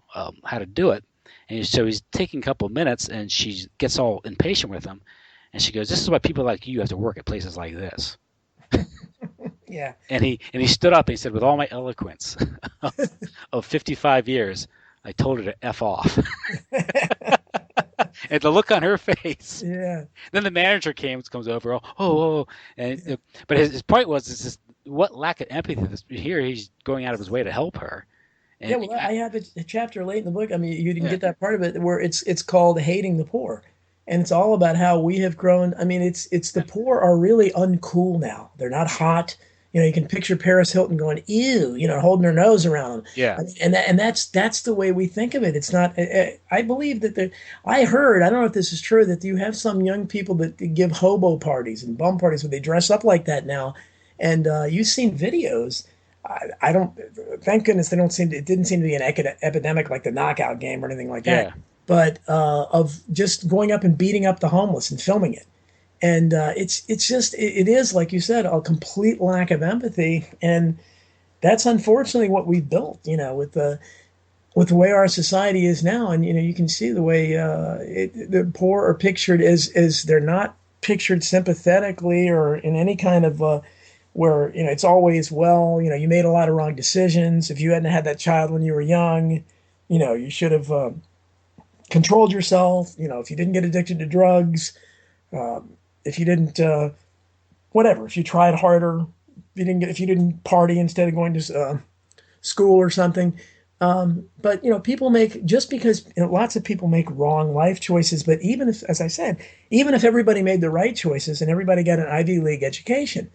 how to do it. And so he's taking a couple of minutes, and she gets all impatient with him, and she goes, "This is why people like you have to work at places like this." Yeah. And he stood up and he said, "With all my eloquence of 55 years, I told her to f off." And the look on her face. Yeah. Then the manager comes over. And but his point was, is this what lack of empathy. Here he's going out of his way to help her, Yeah, and well, I have a chapter late in the book. I mean, you can yeah, get that part of it where it's called "Hating the Poor," and it's all about how we have grown. I mean, it's the poor are really uncool now. They're not hot. You can picture Paris Hilton going, "Ew," holding her nose around. yeah, And that's the way we think of it. It's not. I believe that I heard. I don't know if this is true that you have some young people that give hobo parties and bum parties where they dress up like that now, and you've seen videos. I don't. Thank goodness they don't seem. It didn't seem to be an epidemic like the knockout game or anything like that. yeah. But of just going up and beating up the homeless and filming it, and it's just it is like you said a complete lack of empathy, and that's unfortunately what we've built. With the way our society is now, and you can see the way the poor are pictured as they're not pictured sympathetically or in any kind of where it's always, well, you made a lot of wrong decisions. If you hadn't had that child when you were young, you should have controlled yourself. If you didn't get addicted to drugs, if you didn't whatever, if you tried harder, if you didn't party instead of going to school or something. But people make, just because lots of people make wrong life choices. But even if, as I said, even if everybody made the right choices and everybody got an Ivy League education,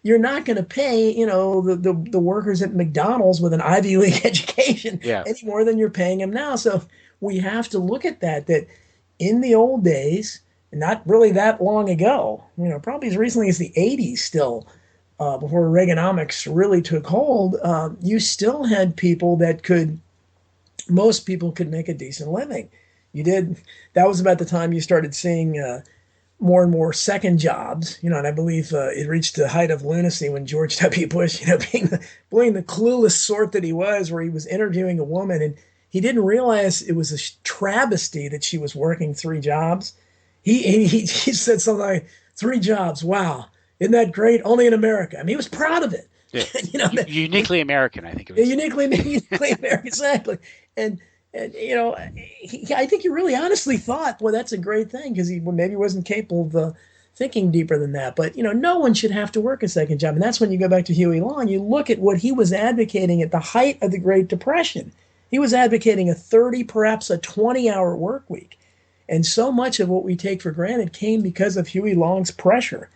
you're not going to pay, the workers at McDonald's with an Ivy League education Yeah. any more than you're paying them now. So we have to look at that in the old days, not really that long ago, probably as recently as the 80s still, before Reaganomics really took hold, you still had people most people could make a decent living. You did. That was about the time you started seeing more and more second jobs, and I believe it reached the height of lunacy when George W. Bush, being the clueless sort that he was, where he was interviewing a woman and he didn't realize it was a travesty that she was working three jobs. He said something like 3 jobs. Wow, isn't that great? Only in America. I mean, he was proud of it. Yeah. You know, Uniquely American, I think it was. uniquely American, exactly. And I think he really honestly thought, well, that's a great thing because he maybe wasn't capable of thinking deeper than that. But no one should have to work a second job, and that's when you go back to Huey Long. You look at what he was advocating at the height of the Great Depression. He was advocating a 30, perhaps a 20-hour work week. And so much of what we take for granted came because of Huey Long's pressure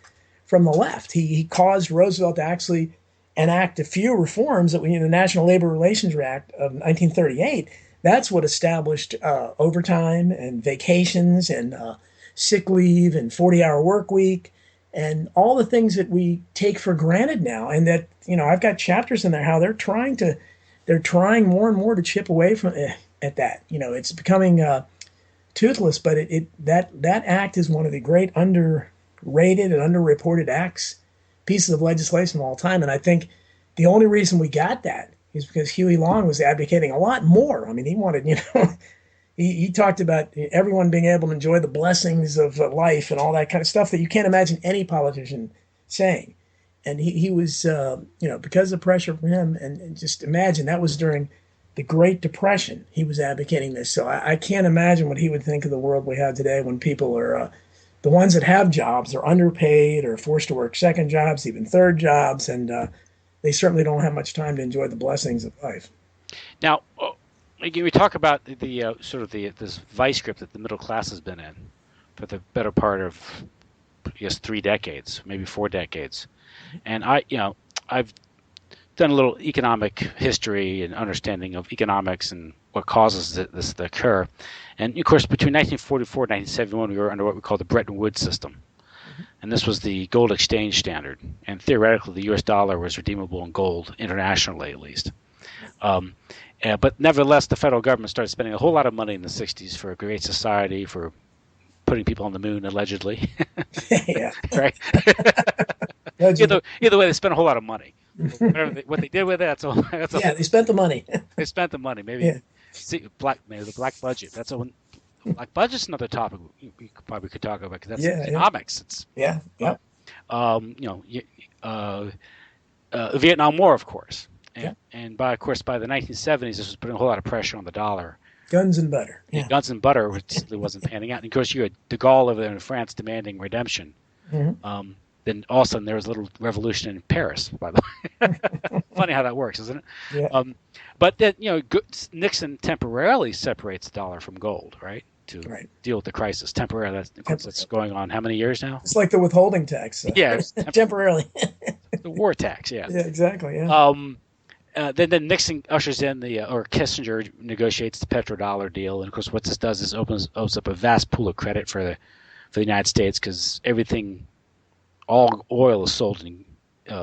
from the left. He caused Roosevelt to actually enact a few reforms that the National Labor Relations Act of 1938. That's what established overtime and vacations and sick leave and 40-hour work week and all the things that we take for granted now. And that, I've got chapters in there how they're trying more and more to chip away from at that. It's becoming toothless, but that act is one of the great underrated and underreported pieces of legislation of all time. And I think the only reason we got that is because Huey Long was advocating a lot more. I mean, he wanted, he talked about everyone being able to enjoy the blessings of life and all that kind of stuff that you can't imagine any politician saying. And he was, because of pressure from him, and just imagine that was during the Great Depression. He was advocating this. So I can't imagine what he would think of the world we have today when people are, the ones that have jobs are underpaid or forced to work second jobs, even third jobs, and they certainly don't have much time to enjoy the blessings of life. Now, we talk about the sort of this vice grip that the middle class has been in for the better part of, I guess, 3 decades, maybe 4 decades, and I've done a little economic history and understanding of economics and what causes this to occur. And of course, between 1944 and 1971, we were under what we call the Bretton Woods system. And this was the gold exchange standard. And theoretically, the US dollar was redeemable in gold, internationally at least. But nevertheless, the federal government started spending a whole lot of money in the 60s for a great society, for putting people on the moon, allegedly. Yeah. Right? Either way, they spent a whole lot of money. What they did with it, they spent the money. They spent the money. Maybe the black budget. That's a black budget's another topic we probably could talk about because that's economics. It's Vietnam War, of course, and by the 1970s, this was putting a whole lot of pressure on the dollar. Guns and butter. Yeah. Guns and butter, which simply wasn't panning out. And of course, you had de Gaulle over there in France demanding redemption. Mm-hmm. Then all of a sudden there was a little revolution in Paris, by the way. Funny how that works, isn't it? Yeah. But then, Nixon temporarily separates the dollar from gold, right? To deal with the crisis. Temporarily. That's going on how many years now? It's like the withholding tax. Temporarily. The war tax, yeah. Yeah, exactly, yeah. Then Nixon ushers in or Kissinger negotiates the petrodollar deal. And of course, what this does is opens up a vast pool of credit for the United States because all oil is sold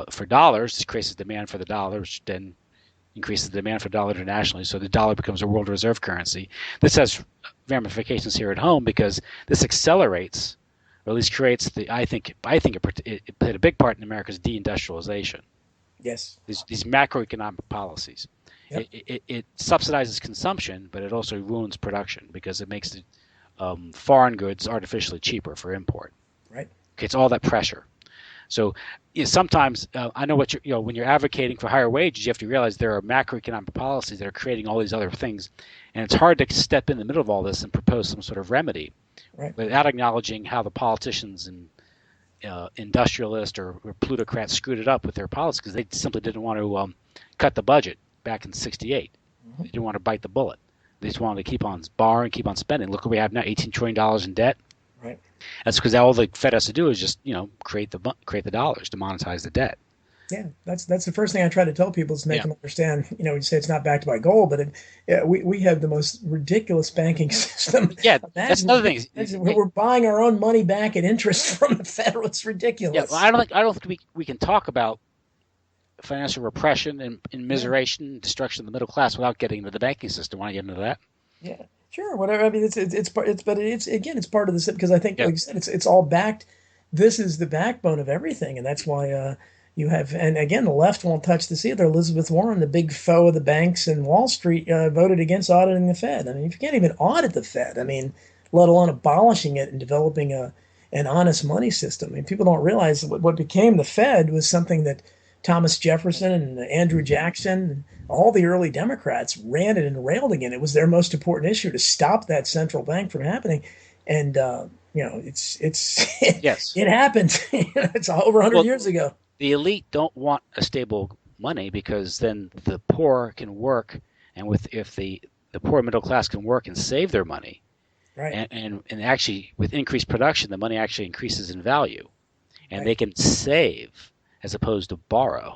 for dollars. This increases demand for the dollar, which then increases the demand for the dollar internationally. So the dollar becomes a world reserve currency. This has ramifications here at home because this accelerates, or at least creates I think it played a big part in America's deindustrialization. Yes. These macroeconomic policies. Yep. It subsidizes consumption, but it also ruins production because it makes the foreign goods artificially cheaper for import. Right. It's all that pressure. So sometimes I know when you're advocating for higher wages, you have to realize there are macroeconomic policies that are creating all these other things, and it's hard to step in the middle of all this and propose some sort of remedy without acknowledging how the politicians and industrialists or plutocrats screwed it up with their policies because they simply didn't want to cut the budget back in '68. Mm-hmm. They didn't want to bite the bullet. They just wanted to keep on borrowing, keep on spending. Look what we have now: $18 trillion in debt. Right. That's because all the Fed has to do is just create the dollars to monetize the debt. Yeah, that's the first thing I try to tell people is to make them understand. You say it's not backed by gold, but we have the most ridiculous banking system. Yeah, that's another thing. We're buying our own money back at interest from the Fed. It's ridiculous. Yeah, well, I don't think we can talk about financial repression and immiseration, destruction of the middle class without getting into the banking system. Want to get into that? Yeah. Sure, whatever. I mean, it's part of this because I think, like you said, it's all backed. This is the backbone of everything, and that's why you have. And again, the left won't touch this either. Elizabeth Warren, the big foe of the banks and Wall Street, voted against auditing the Fed. I mean, if you can't even audit the Fed, I mean, let alone abolishing it and developing a an honest money system. I mean, people don't realize what became the Fed was something that Thomas Jefferson and Andrew Jackson and all the early Democrats ran it and railed again. It was their most important issue to stop that central bank from happening. And it's Yes. it happened. It's over 100 Well, years ago. the elite don't want a stable money because then the poor can work, and with if the poor middle class can work and save their money, Right, and actually with increased production, the money actually increases in value, and right. they can save as opposed to borrow.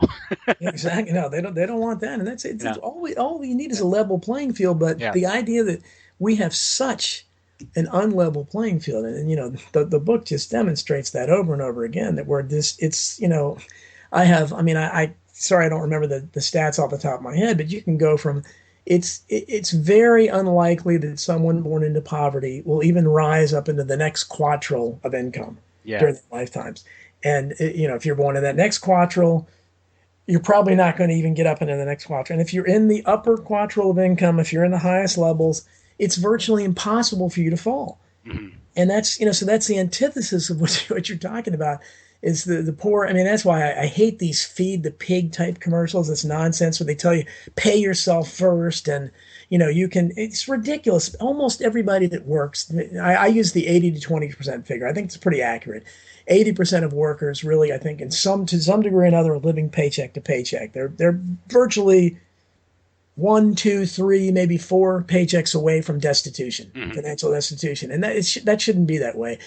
Yeah, exactly. No, they don't want that, and that's You it's know, all you need is a level playing field. But yeah, the idea that we have such an unlevel playing field, and the book just demonstrates that over and over again. That we're this, it's I mean, I sorry I don't remember the stats off the top of my head, but you can go from it's very unlikely that someone born into poverty will even rise up into the next quadrille of income yeah, during their lifetimes. And if you're born in that next quadrille, you're probably not going to even get up into the next quadrant. And if you're in the upper quadrille of income, if you're in the highest levels, it's virtually impossible for you to fall. hmm And that's so that's the antithesis of what you're talking about is the poor. I mean, that's why I hate these feed the pig type commercials. It's nonsense where they tell you pay yourself first, and you can. It's ridiculous. Almost everybody that works, I use the 80 to 20% figure. I think it's pretty accurate. 80% of workers really, I think, to some degree or another, are living paycheck to paycheck. They're virtually one, two, three, maybe four paychecks away from destitution, hmm financial destitution, and that shouldn't be that way.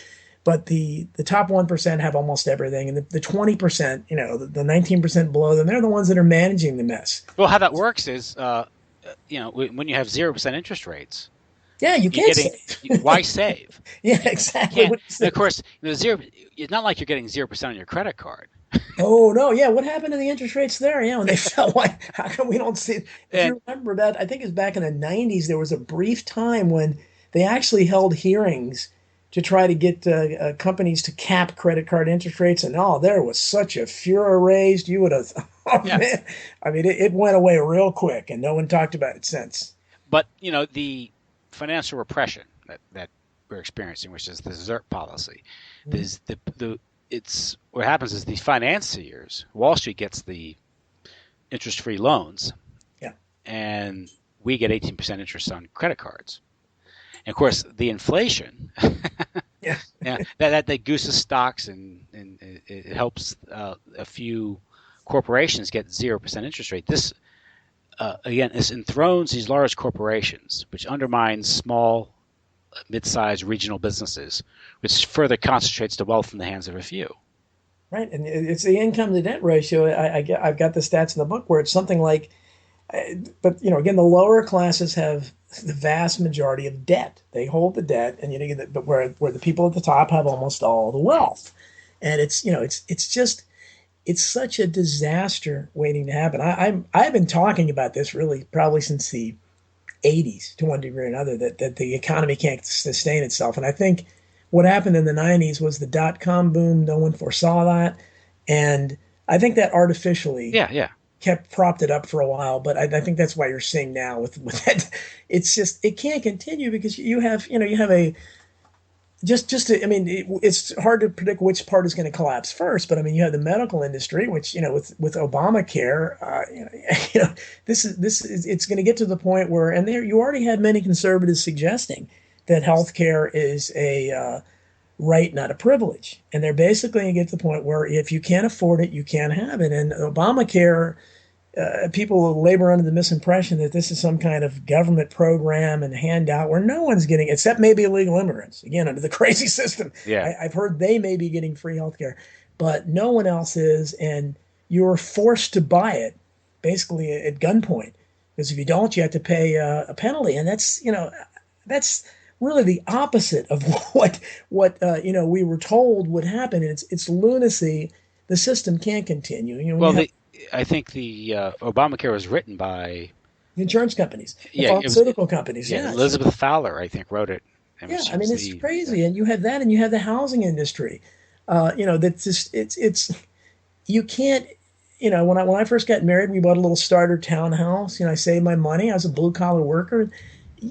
But the top 1% have almost everything, and the 20%, the 19% below them, they're the ones that are managing the mess. Well, how that works is, when you have 0% interest rates, Yeah, you you're can't getting save. why save? Yeah, You exactly. can't. What is And of it? course, zero. It's not like you're getting 0% on your credit card. Oh no, yeah. What happened to the interest rates there? Yeah, when they fell, why? How come we don't see it? If And you remember that, I think it's back in the '90s. There was a brief time when they actually held hearings to try to get companies to cap credit card interest rates, and there was such a furor raised. You would have, oh yeah, man, I mean, it went away real quick, and no one talked about it since. but the financial repression that we're experiencing, which is the ZERP policy, Mhm. is the it's what happens is the financiers, Wall Street gets the interest-free loans, Yeah, and we get 18% interest on credit cards. And of course, the inflation, yeah, yeah, that gooses stocks, and it helps a few corporations get 0% interest rate. This again, this enthrones these large corporations, which undermines small, mid-sized regional businesses, which further concentrates the wealth in the hands of a few. right. And it's the income to debt ratio. I've got the stats in the book where it's something like but again, the lower classes have the vast majority of debt. They hold the debt, and but where the people at the top have almost all the wealth, and it's just it's such a disaster waiting to happen. I've been talking about this really probably since the '80s to one degree or another that the economy can't sustain itself, and I think what happened in the '90s was the dot-com boom. No one foresaw that, and I think that artificially Yeah, yeah. kept propped it up for a while, but I think that's why you're seeing now with that. It's just it can't continue because you have a I mean it's hard to predict which part is going to collapse first, but I mean you have the medical industry, which with Obamacare, this is it's going to get to the point where and there you already had many conservatives suggesting that healthcare is a right, not a privilege, and they're basically going to get to the point where if you can't afford it, you can't have it, and Obamacare people labor under the misimpression that this is some kind of government program and handout where no one's getting, except maybe illegal immigrants, again, under the crazy system. Yeah. I've heard they may be getting free health care, but no one else is. And you're forced to buy it basically at gunpoint. Because if you don't, you have to pay a penalty. And that's really the opposite of what we were told would happen. And it's lunacy. The system can't continue. When Well, you have I think the Obamacare was written by, the insurance companies, the yeah, it was, pharmaceutical companies. yeah, Yeah, Elizabeth Fowler, I think, wrote it, and yeah. I she mean, was it's the crazy, and you have that, and you have the housing industry. That's just it's you can't. When I first got married, we bought a little starter townhouse. I saved my money. I was a blue collar worker.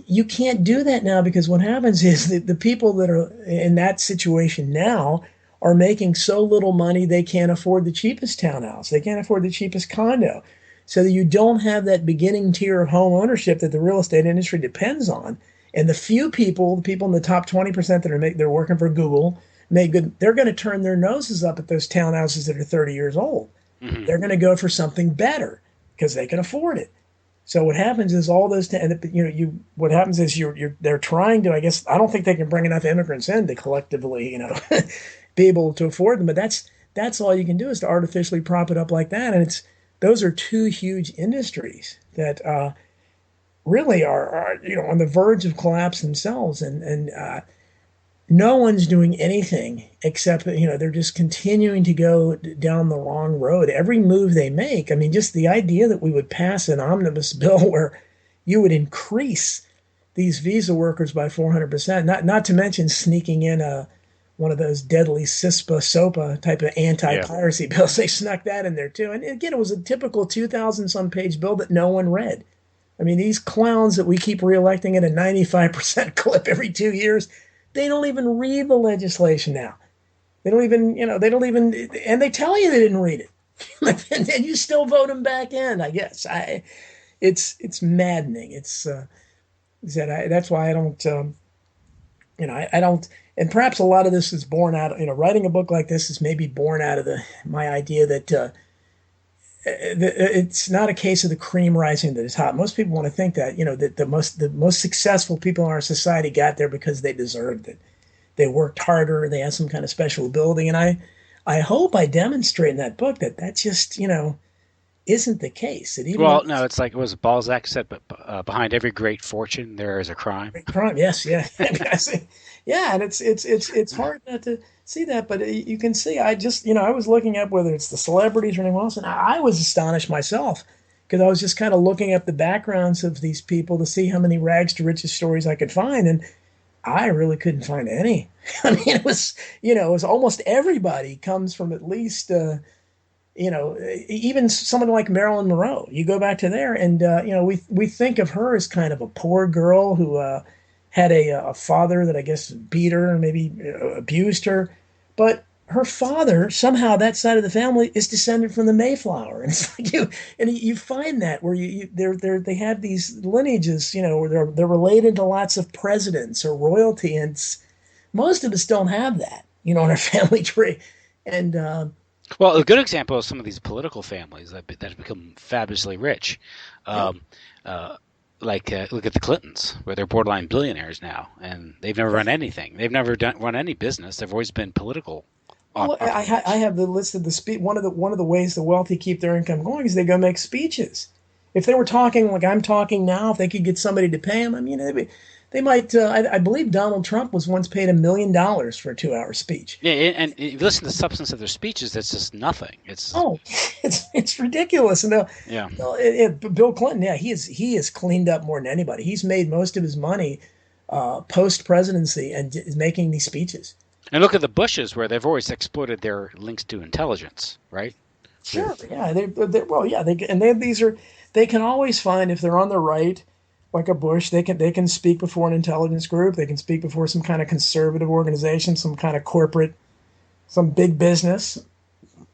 you can't do that now because what happens is that the people that are in that situation now are making so little money they can't afford the cheapest townhouse. They can't afford the cheapest condo. So that you don't have that beginning tier of home ownership that the real estate industry depends on. And the few people, the people in the top 20% that they're working for Google, make good, they're going to turn their noses up at those townhouses that are 30 years old. Hmm. They're going to go for something better because they can afford it. So what happens is all those, what happens is they're trying to, I guess, I don't think they can bring enough immigrants in to collectively, be able to afford them. But that's all you can do is to artificially prop it up like that. And those are two huge industries that really are, on the verge of collapse themselves. And no one's doing anything except they're just continuing to go down the wrong road. Every move they make, I mean, just the idea that we would pass an omnibus bill where you would increase these visa workers by 400%, not to mention sneaking in one of those deadly CISPA SOPA type of Yeah. anti-piracy bills. They snuck that in there too. And again, it was a typical 2,000 some page bill that no one read. I mean, these clowns that we keep reelecting at a 95% clip every 2 years, they don't even read the legislation now. They don't even, and they tell you they didn't read it. And you still vote them back in, I guess. It's maddening. That's why I don't, I don't, and perhaps a lot of this is born out of, writing a book like this is maybe born out of my idea that it's not a case of the cream rising to the top. Most people want to think that, that the most successful people in our society got there because they deserved it. They worked harder. They had some kind of special ability. And I hope I demonstrate in that book that just, isn't the case. That even Well, no, it's like it was Balzac said, but behind every great fortune there is a crime. crime, yes, yeah, yeah, and it's hard not to see that, but you can see. I just, I was looking up whether it's the celebrities or anyone else, and I was astonished myself because I was just kind of looking up the backgrounds of these people to see how many rags to riches stories I could find, and I really couldn't find any. I mean, it was almost everybody comes from at least. Even someone like Marilyn Monroe, you go back to there, and we think of her as kind of a poor girl who had a father that I guess beat her and maybe abused her, but her father somehow that side of the family is descended from the Mayflower, and it's like you find that where they have these lineages, where they're related to lots of presidents or royalty, and most of us don't have that, in our family tree, and. Well, a good example of some of these political families that have become fabulously rich, Yeah. um, look at the Clintons, where they're borderline billionaires now, and they've never run anything. They've never run any business. They've always been political Well, I entrepreneurs. have the list of the one of the ways the wealthy keep their income going is they go make speeches. If they were talking like I'm talking now, if they could get somebody to pay them, I mean, they might. I believe Donald Trump was once paid $1 million for a 2 hour speech. Yeah, and if you listen to the substance of their speeches, it's just nothing. It's Oh, it's ridiculous. And yeah. Bill Clinton, yeah, he has cleaned up more than anybody. He's made most of his money post presidency and is making these speeches. And look at the Bushes, where they've always exploited their links to intelligence, right? They're- Sure, yeah, well, yeah, they can always find if they're on the right, like a Bush, they can speak before an intelligence group, they can speak before some kind of conservative organization, some kind of corporate, some big business,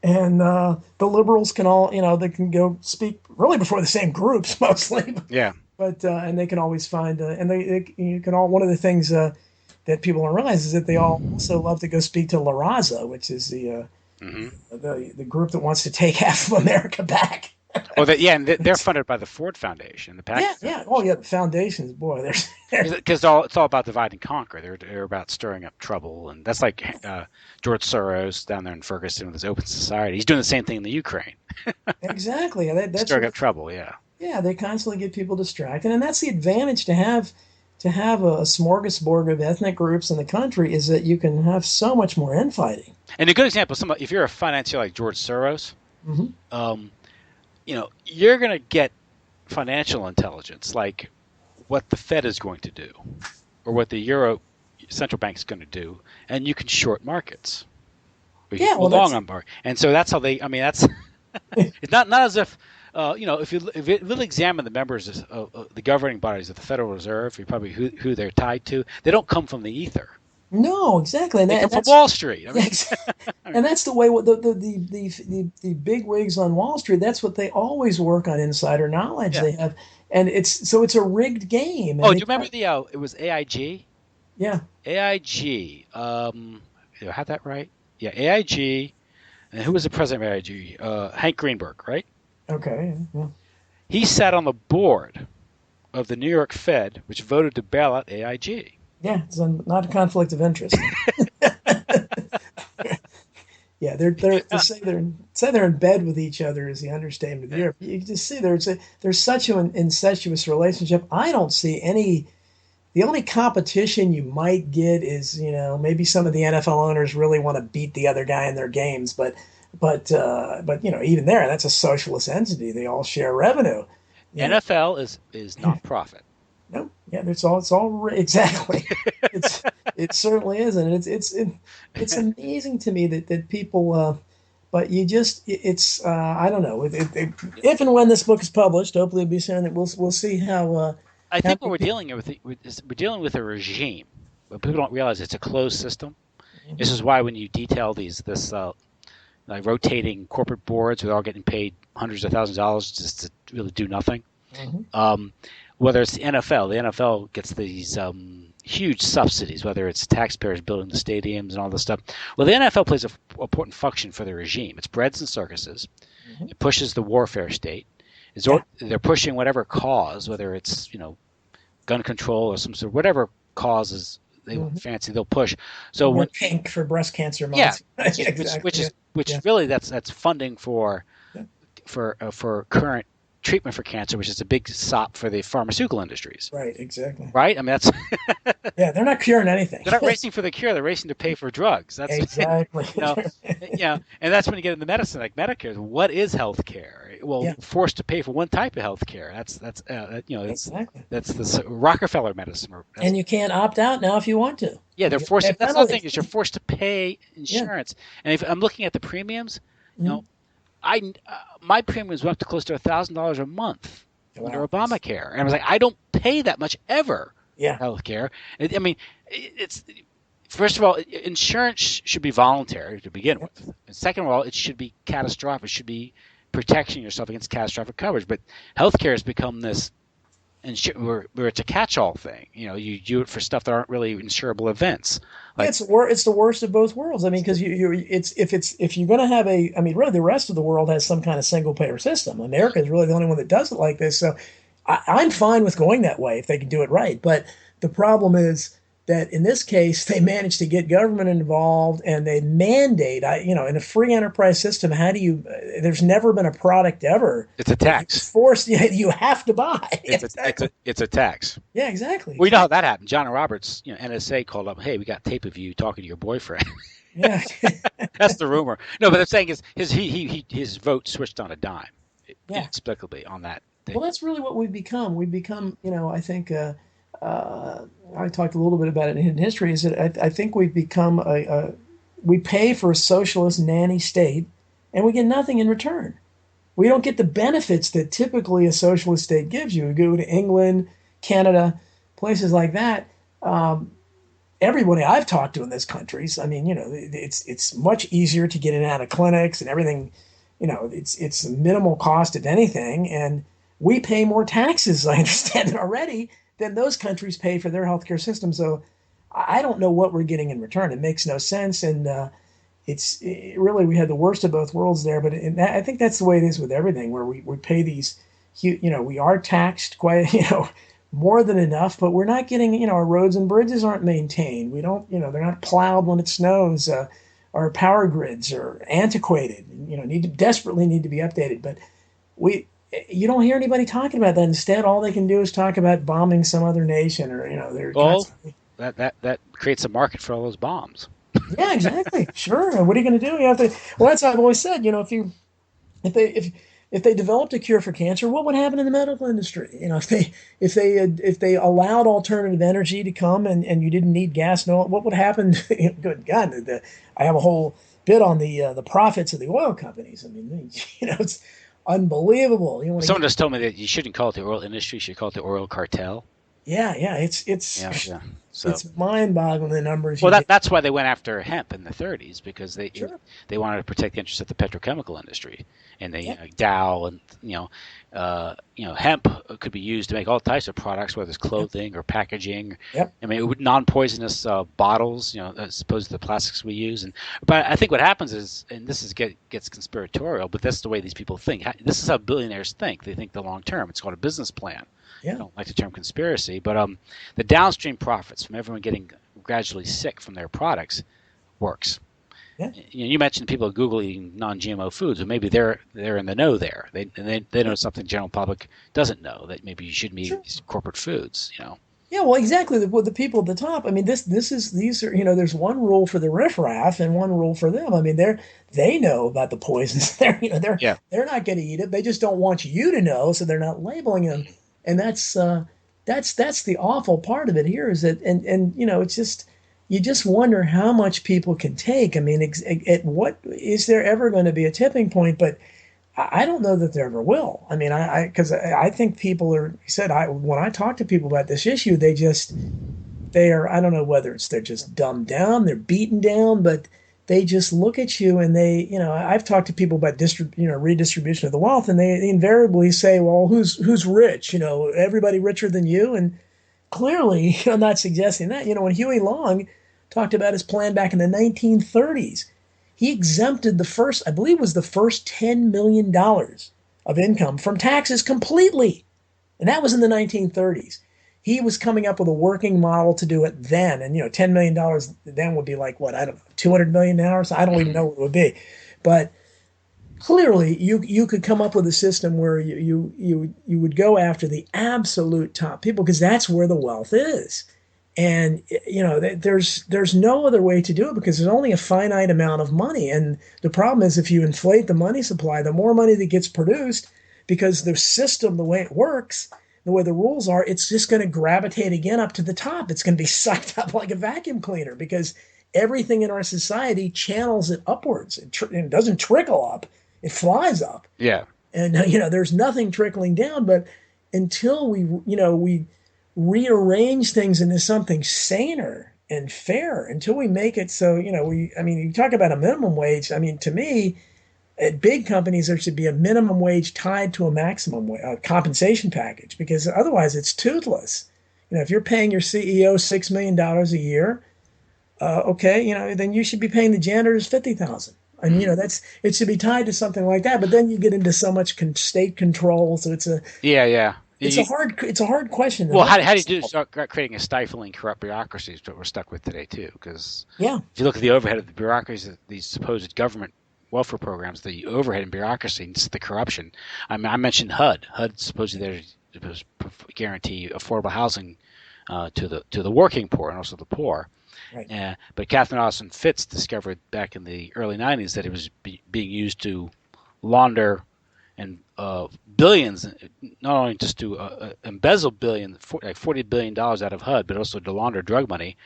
and the liberals can all, they can go speak really before the same groups mostly, yeah. but and they can always find, and you can all one of the things that people don't realize is that they all also love to go speak to La Raza, which is Hmm. the group that wants to take half of America back. Well, and they're funded by the Ford Foundation, the Yeah, Packard yeah. Oh, yeah. Foundation. The foundations, boy, they're Because it's all about divide and conquer. They're about stirring up trouble, and that's like George Soros down there in Ferguson with his Open Society. He's doing the same thing in the Ukraine, exactly. That's stirring what. up trouble. Yeah. Yeah, they constantly get people distracted, and that's the advantage to have a smorgasbord of ethnic groups in the country is that you can have so much more infighting. And a good example, if you're a financier like George Soros, Hmm. um, you're going to get financial intelligence, like what the Fed is going to do, or what the Euro central bank is going to do, and you can short markets. Or you Yeah, can go well, long on market, and so that's how they. I mean, that's it's not as if if you really examine the members of the governing bodies of the Federal Reserve, you probably who they're tied to. They don't come from the ether. No, exactly, They come and from that's Wall Street. I yeah, mean, I and mean, that's the way the big wigs on Wall Street. That's what they always work on insider knowledge. yeah. They have, and it's a rigged game, and Oh, do they you remember try, the? It was AIG. yeah, AIG. Did I have that right? Yeah, AIG. And who was the president of AIG? Hank Greenberg, right? okay, yeah, He sat on the board of the New York Fed, which voted to bail out AIG. yeah. It's not a conflict of interest. Yeah, they're to say they're in bed with each other is the understatement of the year. You can just see there's such an incestuous relationship. I don't see any. The only competition you might get is, maybe some of the NFL owners really want to beat the other guy in their games, but even there, that's a socialist entity. They all share revenue. You know, NFL is not-profit. no, yeah, exactly. It's it certainly is, and it's amazing to me that people. But you just it's I don't know if and when this book is published, hopefully it'll be soon. That we'll see I how think what many we're people. dealing with is we're dealing with a regime, but people don't realize it's a closed system. This Mhm, is why when you detail this like rotating corporate boards, we're all getting paid hundreds of thousands of dollars just to really do nothing. mhm, Um, whether it's the NFL gets these huge subsidies, whether it's taxpayers building the stadiums and all this stuff. Well, the NFL plays an important function for the regime. It's breads and circuses. mhm. It pushes the warfare state. Yeah. They're pushing whatever cause, whether it's gun control or some sort of whatever causes they Mhm. fancy, they'll push. So Wear when pink for breast cancer yeah, month. Yeah, exactly. Yeah. which Yeah. is really that's funding for Yeah. current treatment for cancer, which is a big sop for the pharmaceutical industries, Right. Exactly. right? I mean, that's Yeah. They're not curing anything. they're not racing for the cure; they're racing to pay for drugs. That's Exactly. you know, and that's when you get into medicine, like Medicare. What is health care? Well, Yeah. forced to pay for one type of health care. Exactly. That's the Rockefeller medicine. Or that's And you can't opt out now if you want to. yeah, they're You get to pay forced. That's another thing penalties. is you're forced to pay Yeah. insurance. And if I'm looking at the premiums, you Mhm. know, my premiums went up to close to $1,000 a month under Wow. Obamacare, and I was like, I don't pay that much ever Yeah. for healthcare. I mean, it's first of all, insurance should be voluntary to begin with, and second of all, it should be catastrophic. It should be protecting yourself against catastrophic coverage. But healthcare has become this where it's a catch-all thing. You do it for stuff that aren't really insurable events. Yeah, Like, it's the worst of both worlds. I mean, because if you're going to have I mean, really, the rest of the world has some kind of single payer system. America is really the only one that does it like this. So I'm fine with going that way if they can do it right. But the problem is that in this case, they managed to get government involved and they mandate. In a free enterprise system, how do you? There's never been a product ever it's a that you tax. forced. You have to buy. It's Exactly. a tax. Yeah, exactly. We know how Exactly. that happened. John and Roberts, NSA called up. Hey, we got tape of you talking to your boyfriend. Yeah. That's the rumor. No, but I'm saying is his vote switched on a dime, Yeah. inexplicably on that Well, thing. that's really what we've become. We've become, I think, I talked a little bit about it in hidden history. Is that I think we've become we pay for a socialist nanny state, and we get nothing in return. We don't get the benefits that typically a socialist state gives you. We go to England, Canada, places like that. Um, Everybody I've talked to in this countries, I mean, it's much easier to get in and out of clinics and everything. It's minimal cost if anything, and we pay more taxes, I understand it already, than those countries pay for their healthcare system. So I don't know what we're getting in return. It makes no sense, and really we had the worst of both worlds there. But I think that's the way it is with everything, where we pay these, we are taxed quite, more than enough, but we're not getting, our roads and bridges aren't maintained. We don't, they're not plowed when it snows. Our power grids are antiquated, desperately need to be updated. But we, you don't hear anybody talking about that. Instead, all they can do is talk about bombing some other nation, or they're Well, constantly. that creates a market for all those bombs. Yeah, exactly. Sure. And what are you going to do? You have to. Well, that's what I've always said. If they developed a cure for cancer, what would happen in the medical industry? If they allowed alternative energy to come and you didn't need gas and oil, what would happen? Good God, I have a whole bit on the profits of the oil companies. I mean, it's unbelievable. You want to Someone get just told me that you shouldn't call it the oil industry, you should call it the oil cartel. yeah. Yeah, yeah. So, It's mind-boggling the numbers well, you get. that's why they went after hemp in the 30s because Sure. they wanted to protect the interests of the petrochemical industry, and they Yeah. Dow and hemp could be used to make all types of products, whether it's Yeah. clothing or packaging. Yep. I mean, non-poisonous bottles, as opposed to the plastics we use. But I think what happens is, and this gets conspiratorial, but that's the way these people think. This is how billionaires think. They think the long term. It's called a business plan. I Yeah. don't like the term conspiracy, but the downstream profits from everyone getting gradually sick from their products works. Yeah. You mentioned people at Google eating non-GMO foods, but maybe they're in the know there. They know something the general public doesn't know, that maybe you shouldn't eat Sure. these corporate foods. Yeah, well, exactly. The people at the top. I mean, this is these are there's one rule for the riffraff and one rule for them. I mean, they know about the poisons. Yeah. They're not going to eat it. They just don't want you to know, so they're not labeling them. And that's the awful part of it here is that and it's just you just wonder how much people can take. I mean, at what is there ever going to be a tipping point? But I don't know that there ever will. I mean, because I think people are said when I talk to people about this issue, they are, I don't know whether it's they're just dumbed down, they're beaten down, but they just look at you and I've talked to people about redistribution of the wealth, and they invariably say, well, who's rich? Everybody richer than you, and clearly, I'm not suggesting that. When Huey Long talked about his plan back in the 1930s, he exempted the first, I believe, was the first $10 million of income from taxes completely. And that was in the 1930s. He was coming up with a working model to do it then. And, $10 million then would be like, what, I don't know, 200 million now? So I don't even know what it would be. But clearly, you could come up with a system where you would go after the absolute top people because that's where the wealth is. And there's no other way to do it because there's only a finite amount of money. And the problem is if you inflate the money supply, the more money that gets produced, because the system, the way it works, the way the rules are, it's just going to gravitate again up to the top. It's going to be sucked up like a vacuum cleaner because everything in our society channels it upwards. It doesn't trickle up, it flies up. Yeah. And there's nothing trickling down. But until we rearrange things into something saner and fair, until we make it so you talk about a minimum wage. I mean, to me, at big companies there should be a minimum wage tied to a maximum compensation package, because otherwise it's toothless. If you're paying your CEO $6 million a year, okay, then you should be paying the janitors 50,000. And it should be tied to something like that. But then you get into so much state control, so it's a Yeah. it's a hard question. Well, how do you start creating a stifling, corrupt bureaucracy is what we're stuck with today too? Because Yeah, if you look at the overhead of the bureaucracies, these supposed government welfare programs, the overhead and bureaucracy, and the corruption. I mean, I mentioned HUD. HUD supposedly they're supposed to guarantee affordable housing to the working poor and also the poor. right. But Catherine Austin Fitts discovered back in the early 90s that it was being used to launder and billions, not only just to embezzle billions, like $40 billion out of HUD, but also to launder drug money.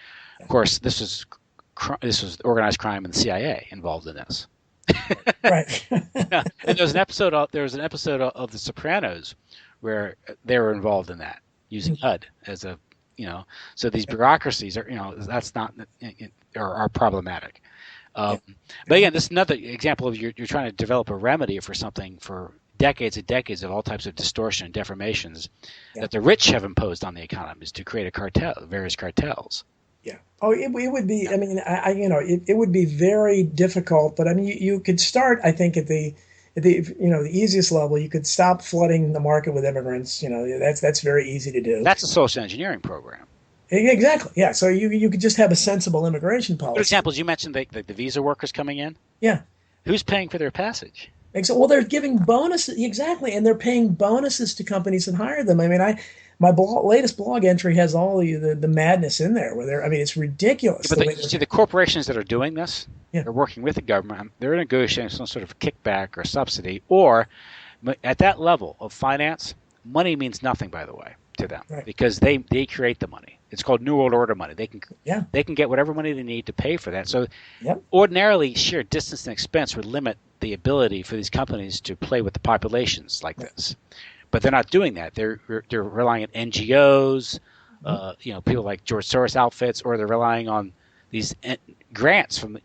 Of course, this was organized crime and the CIA involved in this. Right. Yeah. And there was an episode of The Sopranos where they were involved in that, using HUD as a so these bureaucracies are that's not are problematic. Yeah. But again, this is another example of you're trying to develop a remedy for something for decades and decades of all types of distortion and deformations that the rich have imposed on the economies to create various cartels. Yeah. Oh, it would be. I mean, it would be very difficult. But I mean, you could start. I think at the the easiest level, you could stop flooding the market with immigrants. That's very easy to do. That's a social engineering program. Exactly. Yeah. So you could just have a sensible immigration policy. Good examples. You mentioned the visa workers coming in. Yeah. Who's paying for their passage? Well, they're giving bonuses, exactly, and they're paying bonuses to companies that hire them. I mean, my latest blog entry has all the madness in there. It's ridiculous. Yeah, but you see, the corporations that are doing this, Yeah. they're working with the government. They're negotiating some sort of kickback or subsidy, or at that level of finance, money means nothing, by the way, to them, Right. because they create the money. It's called New World Order money. Yeah. They can get whatever money they need to pay for that. So Yep. ordinarily, sheer distance and expense would limit the ability for these companies to play with the populations like this. But they're not doing that. They're relying on NGOs, people like George Soros outfits, or they're relying on these grants from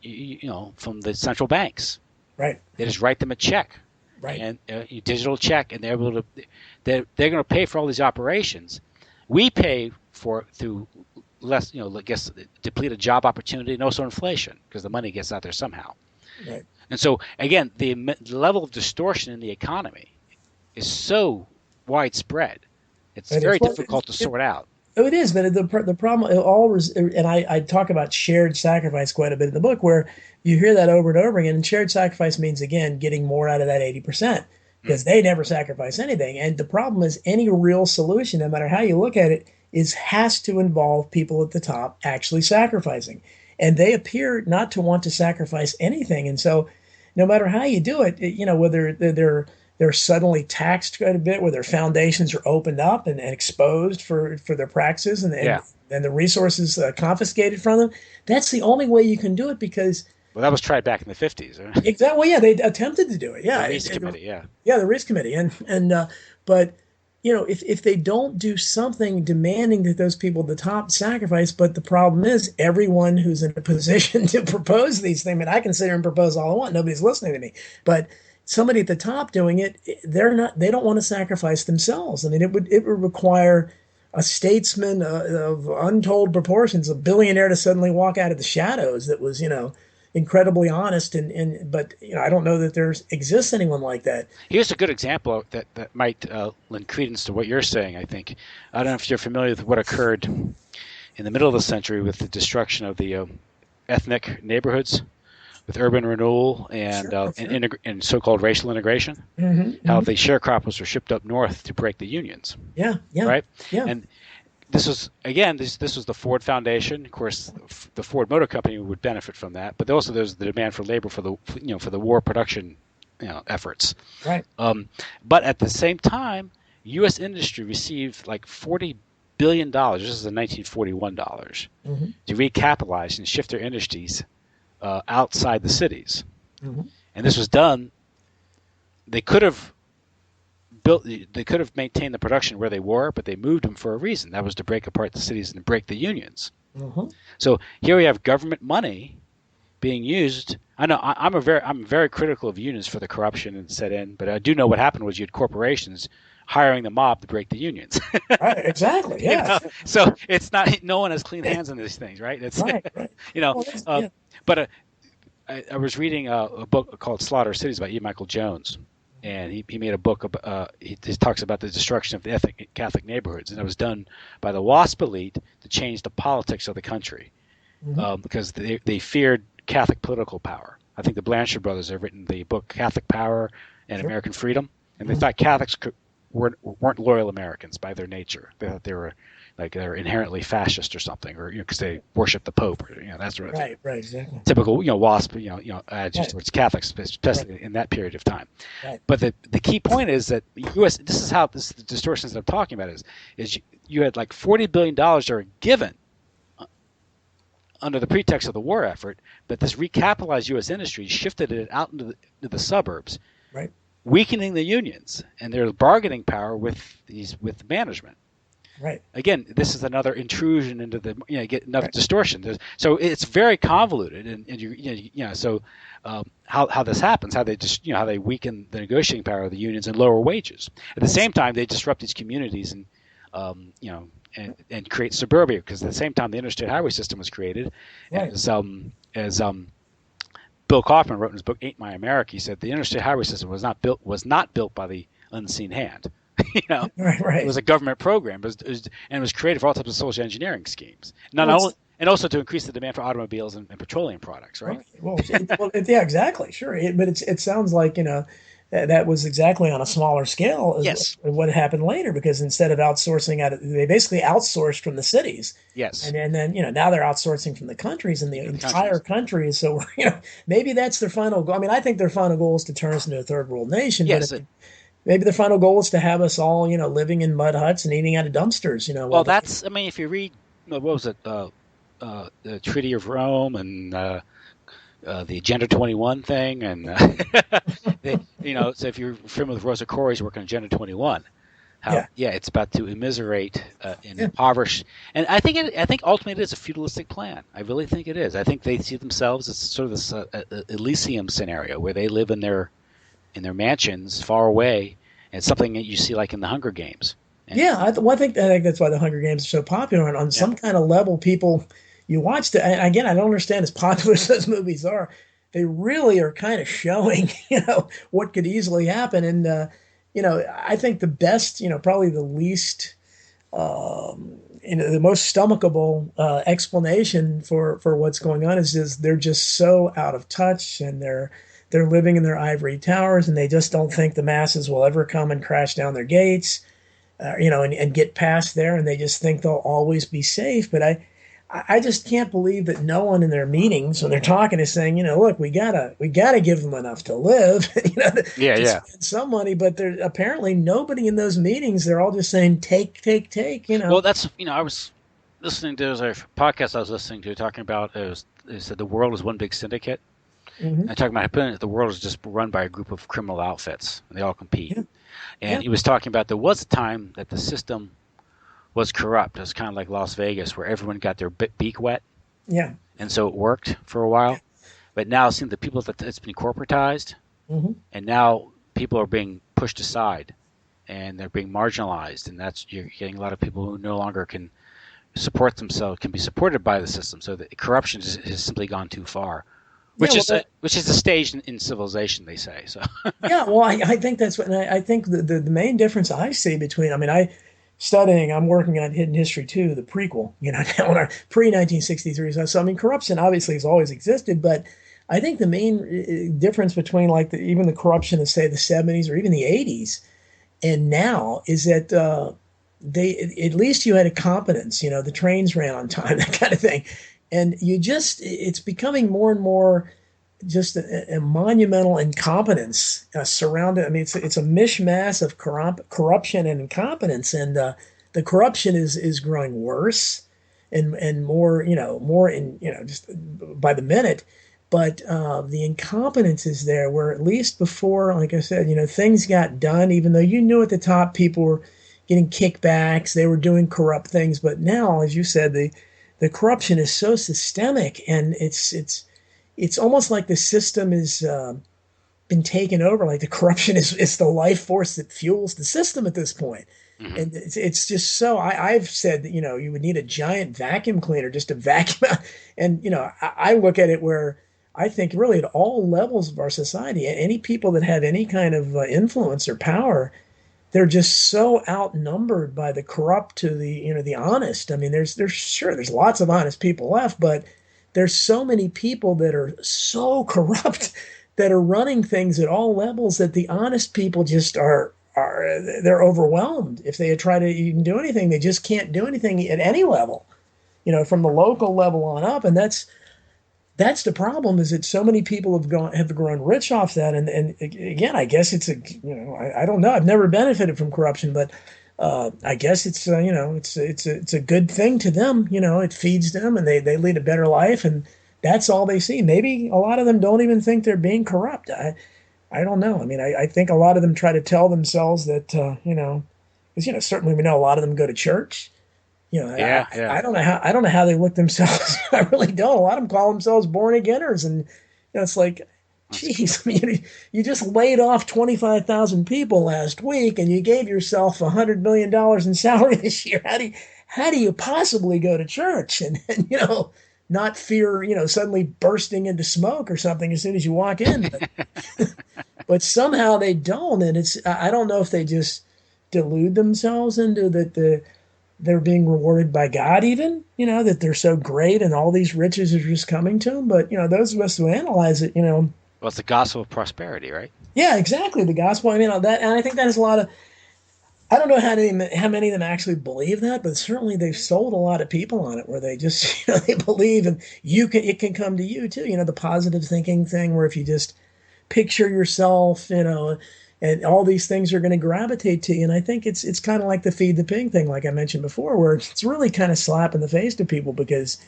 from the central banks. Right. They just write them a check, Right. and a digital check, and they're able to. They're going to pay for all these operations. We pay for through less, I guess, depleted job opportunity and also inflation because the money gets out there somehow. Right. And so again, the level of distortion in the economy is so widespread. It's very difficult to sort out. Oh, it is, but the problem and I talk about shared sacrifice quite a bit in the book, where you hear that over and over again. And shared sacrifice means, again, getting more out of that 80%, because they never sacrifice anything. And the problem is, any real solution, no matter how you look at it, has to involve people at the top actually sacrificing, and they appear not to want to sacrifice anything. And so, no matter how you do it, whether they're suddenly taxed quite a bit, where their foundations are opened up and exposed for their practices, and the resources confiscated from them. That's the only way you can do it, because that was tried back in the 50s. Exactly. Well, yeah, they attempted to do it. Yeah, the Reese Committee. The Reese Committee, but if they don't do something demanding that those people at the top sacrifice, but the problem is, everyone who's in a position to propose these things, I mean, I can sit here and propose all I want. Nobody's listening to me, but somebody at the top doing it, they don't want to sacrifice themselves. I mean, it would require a statesman of untold proportions, a billionaire, to suddenly walk out of the shadows that was, incredibly honest. But I don't know that there exists anyone like that. Here's a good example that might lend credence to what you're saying, I think. I don't know if you're familiar with what occurred in the middle of the century with the destruction of the ethnic neighborhoods, with urban renewal and and so-called racial integration. How the sharecroppers were shipped up north to break the unions. Yeah. Right? Yeah. And this was, again, this was the Ford Foundation. Of course, the Ford Motor Company would benefit from that, but also there's the demand for labor for the war production efforts. Right. But at the same time, U.S. industry received like $40 billion. This is the 1941 dollars to recapitalize and shift their industries outside the cities. And this was done. They could have maintained the production where they were, but they moved them for a reason. That was to break apart the cities and break the unions. So here we have government money being used. I know I'm very critical of unions for the corruption and set in, but I do know what happened was you had corporations hiring the mob to break the unions. Right, exactly. Yeah. So it's not, no one has clean hands on these things, right? It's right. But I was reading a book called Slaughter Cities by E. Michael Jones, and he made a book about, he talks about the destruction of the ethnic Catholic neighborhoods, and it was done by the WASP elite to change the politics of the country because they feared Catholic political power. I think the Blanchard brothers have written the book Catholic Power and American Freedom, and they thought Catholics weren't loyal Americans by their nature. They thought they were inherently fascist or something, or because they worship the Pope, or that sort of thing. Right, exactly. Typical, WASP, attitude towards Catholics, especially in that period of time. Right. But the key point is that the U.S. This is the distortions that I'm talking about is you had like $40 billion are given under the pretext of the war effort, but this recapitalized U.S. industry shifted it out into the suburbs, right, weakening the unions and their bargaining power with management. Right. Again, this is another intrusion into the get another distortion. So it's very convoluted, and so how this happens, how they just how they weaken the negotiating power of the unions and lower wages. At the same time, they disrupt these communities and and create suburbia, because at the same time the interstate highway system was created, as Bill Kaufman wrote in his book Ain't My America. He said the interstate highway system was not built by the unseen hand. Right. It was a government program, and it was created for all types of social engineering schemes. And also to increase the demand for automobiles and petroleum products, right? Well, yeah, exactly, sure. But it sounds like that was exactly on a smaller scale as what happened later, because instead of outsourcing they basically outsourced from the cities. Yes. And then now they're outsourcing from the countries and the entire countries. So maybe that's their final goal. I mean, I think their final goal is to turn us into a third world nation. Yes. But maybe the final goal is to have us all living in mud huts and eating out of dumpsters. Well, that's, I mean, if you read what was it? The Treaty of Rome and the Agenda 21 thing, and so if you're familiar with Rosa Kore's work on Agenda 21, how Yeah, it's about to immiserate and yeah, impoverish, and I think ultimately it is a feudalistic plan. I really think it is. I think they see themselves as sort of this Elysium scenario where they live in their mansions far away, and it's something that you see like in the Hunger Games. And yeah. Well, I think that's why the Hunger Games are so popular. And on yeah, some kind of level, people you watch the and again. I don't understand as popular as those movies are. They really are kind of showing, what could easily happen. And I think the best, probably the least, the most stomachable explanation for what's going on is they're just so out of touch, and they're living in their ivory towers, and they just don't think the masses will ever come and crash down their gates, and get past there, and they just think they'll always be safe. But I just can't believe that no one in their meetings when they're talking is saying, look, we gotta give them enough to live, yeah, to yeah. spend some money. But there's apparently nobody in those meetings. They're all just saying, take, take, take. Well, that's I was listening to a podcast I was listening to talking about it said the world is one big syndicate. Hmm. And talking about the world is just run by a group of criminal outfits, and they all compete. Yeah, And yeah, he was talking about there was a time that the system was corrupt. It was kind of like Las Vegas, where everyone got their beak wet, yeah. and so it worked for a while. But now, it seems the people that it's been corporatized, Hmm. and now people are being pushed aside, and they're being marginalized, and that's you're getting a lot of people who no longer can support themselves, can be supported by the system. So the corruption has simply gone too far, Yeah, well, which is a stage in civilization, they say. So yeah, well, I think that's what, and I think the main difference I see between, I mean, I'm working on hidden history too, the prequel, now in our pre 1963. So, I mean, corruption obviously has always existed, but I think the main difference between like even the corruption of say the 70s or even the 80s and now is that at least you had a competence, the trains ran on time, that kind of thing. And it's becoming more and more just a monumental incompetence surrounded. I mean, it's a mishmash of corruption and incompetence, and the corruption is growing worse and more, more in just by the minute. But the incompetence is there, where at least before, like I said, things got done, even though you knew at the top people were getting kickbacks, they were doing corrupt things. But now, as you said, the corruption is so systemic, and it's almost like the system has been taken over. Like the corruption is the life force that fuels the system at this point. hmm And it's just so I've said that you would need a giant vacuum cleaner just to vacuum out. And I look at it where I think really at all levels of our society, any people that have any kind of influence or power, they're just so outnumbered by the corrupt to the honest. I mean, there's lots of honest people left, but there's so many people that are so corrupt that are running things at all levels that the honest people just are they're overwhelmed. If they try to even do anything, they just can't do anything at any level, from the local level on up. And that's the problem, is that so many people have grown rich off that. And again, I guess it's I don't know, I've never benefited from corruption, but I guess it's it's a good thing to them. It feeds them, and they lead a better life, and that's all they see. Maybe a lot of them don't even think they're being corrupt. I don't know. I mean, I think a lot of them try to tell themselves that because certainly we know a lot of them go to church. yeah, yeah. I don't know how they look themselves. I really don't. A lot of them call themselves born againers, and it's like, That's, geez, I mean, you just laid off 25,000 people last week, and you gave yourself $100 million in salary this year. How do you possibly go to church and not fear suddenly bursting into smoke or something as soon as you walk in? But somehow they don't, and I don't know if they just delude themselves into that they're being rewarded by God, even, that they're so great and all these riches are just coming to them. But, those of us who analyze it, well, it's the gospel of prosperity, right? yeah, exactly. The gospel. I mean, that, and I think that is a lot of, I don't know how many of them actually believe that, but certainly they've sold a lot of people on it where they just, they believe, and it can come to you too. The positive thinking thing where if you just picture yourself, and all these things are going to gravitate to you. And I think it's kind of like the feed the pig thing, like I mentioned before, where it's really kind of slap in the face to people because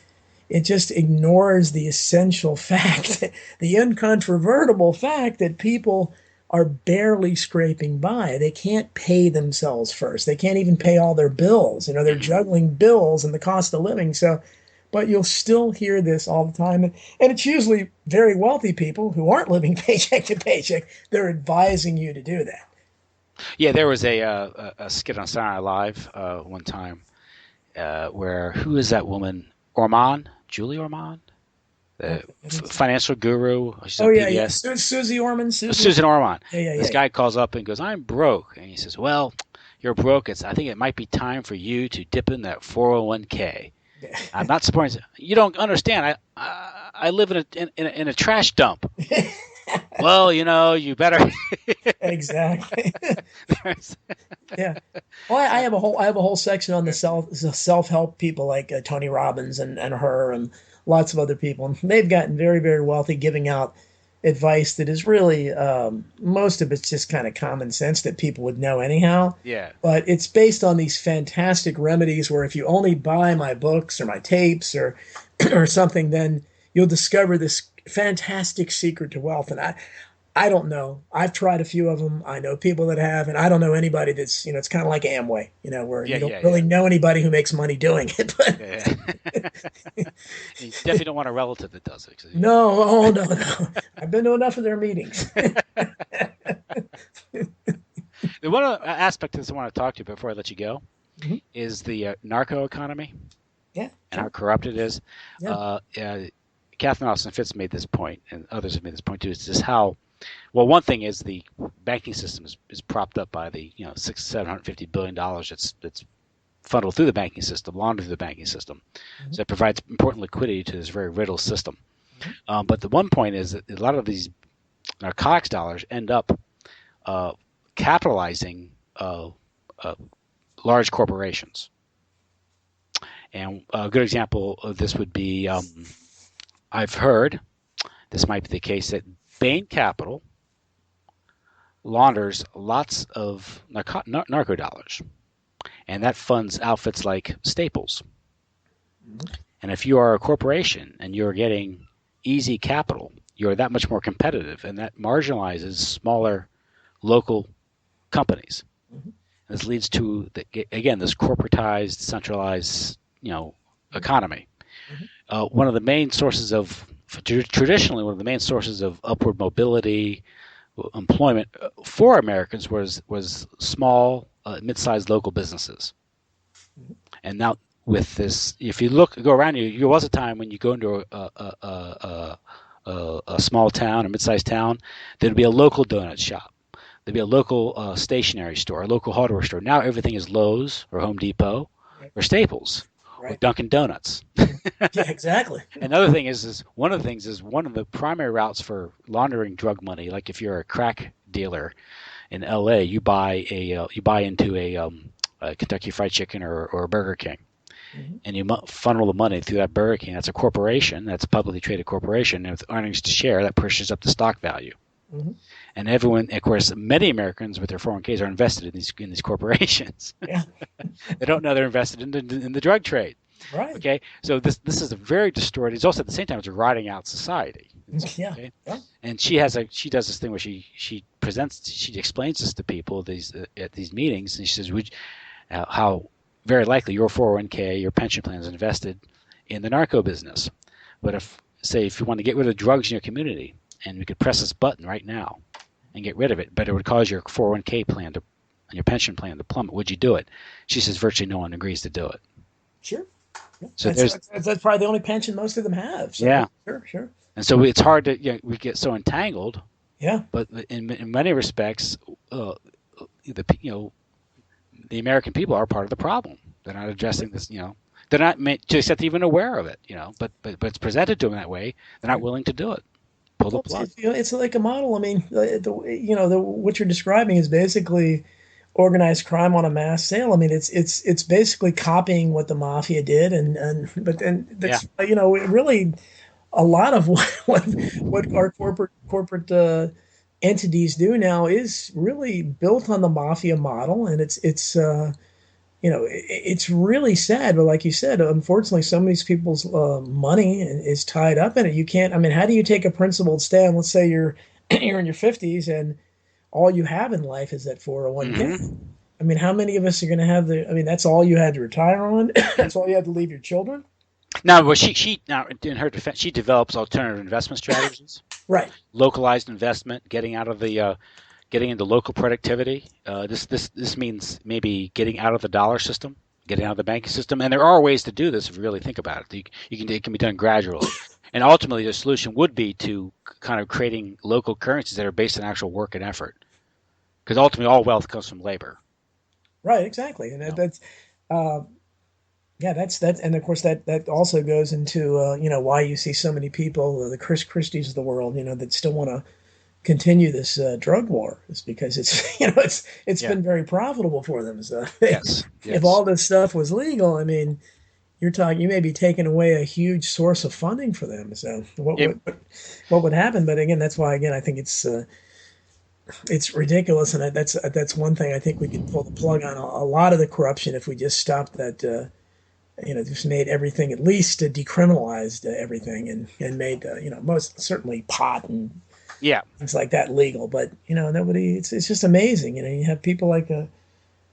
it just ignores the essential fact, the incontrovertible fact that people are barely scraping by. They can't pay themselves first. They can't even pay all their bills. You know, they're juggling bills and the cost of living. So, but you'll still hear this all the time. And it's usually very wealthy people who aren't living paycheck to paycheck. They're advising you to do that. Yeah, there was a skit on Saturday Night Live one time where who is that woman? Orman, Julie Orman, the financial guru. She's Oh on yeah, yeah. PBS. Susie Orman. Susan Orman. Yeah, yeah, This yeah. guy calls up and goes, "I'm broke," and he says, "Well, you're broke. I think it might be time for you to dip in that 401k." Yeah. I'm not surprised. You don't understand. I live in a trash dump. Well, you better. Exactly. Yeah. Well, I have a whole section on the self-help people like Tony Robbins and her and lots of other people, and they've gotten very very wealthy, giving out advice that is really most of it's just kind of common sense that people would know anyhow. Yeah. But it's based on these fantastic remedies where if you only buy my books or my tapes or or something, then you'll discover this fantastic secret to wealth. And I don't know. I've tried a few of them. I know people that have, and I don't know anybody that's, it's kind of like Amway, where Yeah, you don't yeah, really yeah. know anybody who makes money doing it. But Yeah. You definitely don't want a relative that does it. no, oh no, no. I've been to enough of their meetings. The one aspect of this I want to talk to you before I let you go Mhm. is the narco economy Yeah, and how corrupt it is. yeah. Catherine Austin Fitz made this point, and others have made this point too. It's just how well one thing is the banking system is propped up by the $750 billion that's funneled through the banking system, laundered through the banking system. Mhm. So it provides important liquidity to this very riddle system. Mhm. But the one point is that a lot of these narcotics dollars end up capitalizing large corporations. And a good example of this would be I've heard this might be the case that Bain Capital launders lots of narco dollars, and that funds outfits like Staples. Mhm. And if you are a corporation and you're getting easy capital, you're that much more competitive, and that marginalizes smaller local companies. Mhm. This leads to again this corporatized, centralized, economy. Mhm. One of the main sources of traditionally one of the main sources of upward mobility, employment for Americans was small, mid-sized local businesses. Mhm. And now with this, if you go around you, there was a time when you go into a small town, a mid-sized town, there'd be a local donut shop. There'd be a local stationery store, a local hardware store. Now everything is Lowe's or Home Depot Right. or Staples or Right. Dunkin' Donuts. Yeah, exactly. Another thing is one of the things is one of the primary routes for laundering drug money. Like if you're a crack dealer in L.A., you buy into a Kentucky Fried Chicken or a Burger King, Mhm. and you funnel the money through that Burger King. That's a corporation. That's a publicly traded corporation, and with earnings to share, that pushes up the stock value. Mhm. And everyone, of course, many Americans with their 401ks are invested in these corporations. Yeah. They don't know they're invested in the drug trade. Right. Okay, so this is a very distorted. It's also at the same time it's rotting out society. Yeah. Okay, Yeah. and she does this thing where she explains this to people at these meetings, and she says, how very likely your 401k, your pension plan is invested in the narco business. But if you want to get rid of drugs in your community, and we could press this button right now and get rid of it, but it would cause your 401k plan and your pension plan to plummet, would you do it? She says virtually no one agrees to do it. Sure. Yeah. So That's probably the only pension most of them have. So yeah, sure, sure. and so it's hard to we get so entangled. Yeah. But in many respects, the American people are part of the problem. They're not addressing this. They're not to except even aware of it. But it's presented to them that way. They're not willing to do it. Pull the Well, plug. it's like a model. I mean, what you're describing is basically organized crime on a mass scale. I mean, it's basically copying what the mafia did, but then that's really a lot of what our corporate entities do now is really built on the mafia model, and it's really sad. But like you said, unfortunately, some of these people's money is tied up in it. You can't. I mean, how do you take a principled stand? Let's say you're you're in your 50s and all you have in life is that 401k. Hmm. I mean, how many of us are going to have the? I mean, that's all you had to retire on. That's all you had to leave your children. Now, well, she now in her defense, she develops alternative investment strategies, Right. localized investment, getting out of the getting into local productivity. This means maybe getting out of the dollar system, getting out of the banking system, and there are ways to do this if you really think about it. You can it can be done gradually, and ultimately the solution would be to kind of creating local currencies that are based on actual work and effort, because ultimately all wealth comes from labor. Right. Exactly. And You know? that's uh, yeah. That's and of course that also goes into why you see so many people, the Chris Christies of the world, that still want to continue this drug war. It's because it's it's Yeah. been very profitable for them. So Yes. if Yes. all this stuff was legal, I mean, you may be taking away a huge source of funding for them. So It, what would happen? But again, that's why again I think it's ridiculous, and that's one thing I think we could pull the plug on a lot of the corruption if we just stopped that. Just made everything at least decriminalized everything and made most certainly pot and yeah. things like that legal. But nobody. It's just amazing. You have people like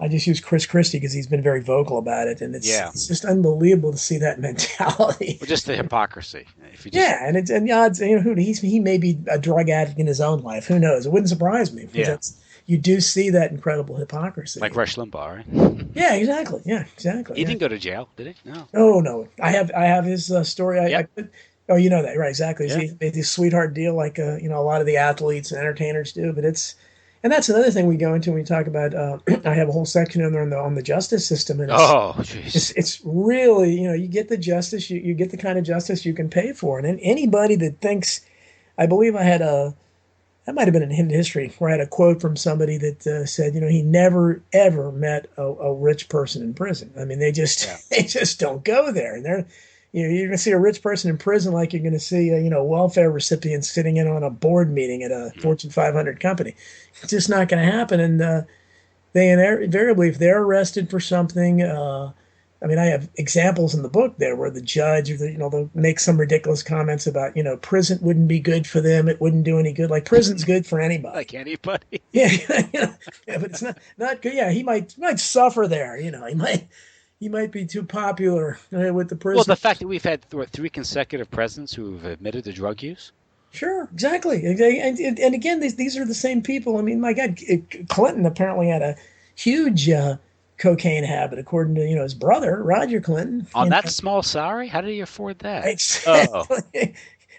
I just use Chris Christie because he's been very vocal about it, and Yeah. it's just unbelievable to see that mentality. Well, just the hypocrisy. If you just Yeah, and the odds, he may be a drug addict in his own life. Who knows? It wouldn't surprise me because yeah, that's you do see that incredible hypocrisy. like Rush Limbaugh, right? Yeah, exactly. Yeah, exactly. He Yeah. didn't go to jail, did he? No. Oh no, I have his story. Yep. Oh, you know that, right? Exactly. Yeah. He made this sweetheart deal like a lot of the athletes and entertainers do. But and that's another thing we go into when we talk about. I have a whole section in there on the justice system, and Oh, jeez. it's really you get the justice, you get the kind of justice you can pay for, and then anybody that thinks, I believe I had a that might have been in Hidden History where I had a quote from somebody that said, he never ever met a rich person in prison. I mean, they just Yeah. they just don't go there, and you're going to see a rich person in prison like you're going to see welfare recipients sitting in on a board meeting at a Mm. Fortune 500 company. It's just not going to happen, and they invariably, if they're arrested for something. I mean, I have examples in the book there where the judge, or they'll make some ridiculous comments about, prison wouldn't be good for them. It wouldn't do any good. Like prison's good for anybody. Like anybody. Yeah, yeah, but it's not good. Yeah, he might suffer there. He might be too popular with the Well, prison. the fact that we've had three consecutive presidents who've admitted to drug use. Sure, exactly. And again, these are the same people. I mean, my God, Clinton apparently had a huge cocaine habit, according to his brother Roger Clinton. On that small salary, how did he afford that? Oh, Exactly.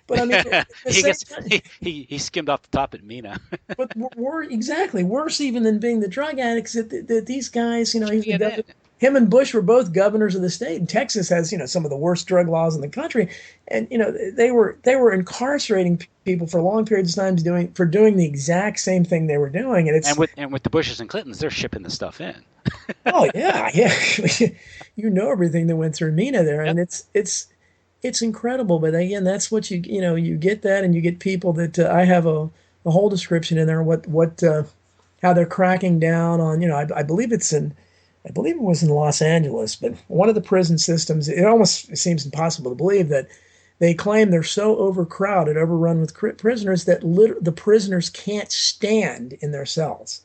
But I mean, at the he same gets time, he skimmed off the top at Mina. but we're exactly worse even than being the drug addicts. That these guys, he's the CNN. governor. Him and Bush were both governors of the state, and Texas has some of the worst drug laws in the country. And they were incarcerating people for long periods of time doing the exact same thing they were doing. And it's And with the Bushes and Clintons, they're shipping the stuff in. oh yeah, yeah, everything that went through Mina there, Yep. and it's incredible. But again, that's what you get that, and you get people that I have a whole description in there. What how they're cracking down on. I believe I believe it was in Los Angeles, but one of the prison systems. It almost seems impossible to believe that they claim they're so overcrowded, overrun with prisoners that the prisoners can't stand in their cells.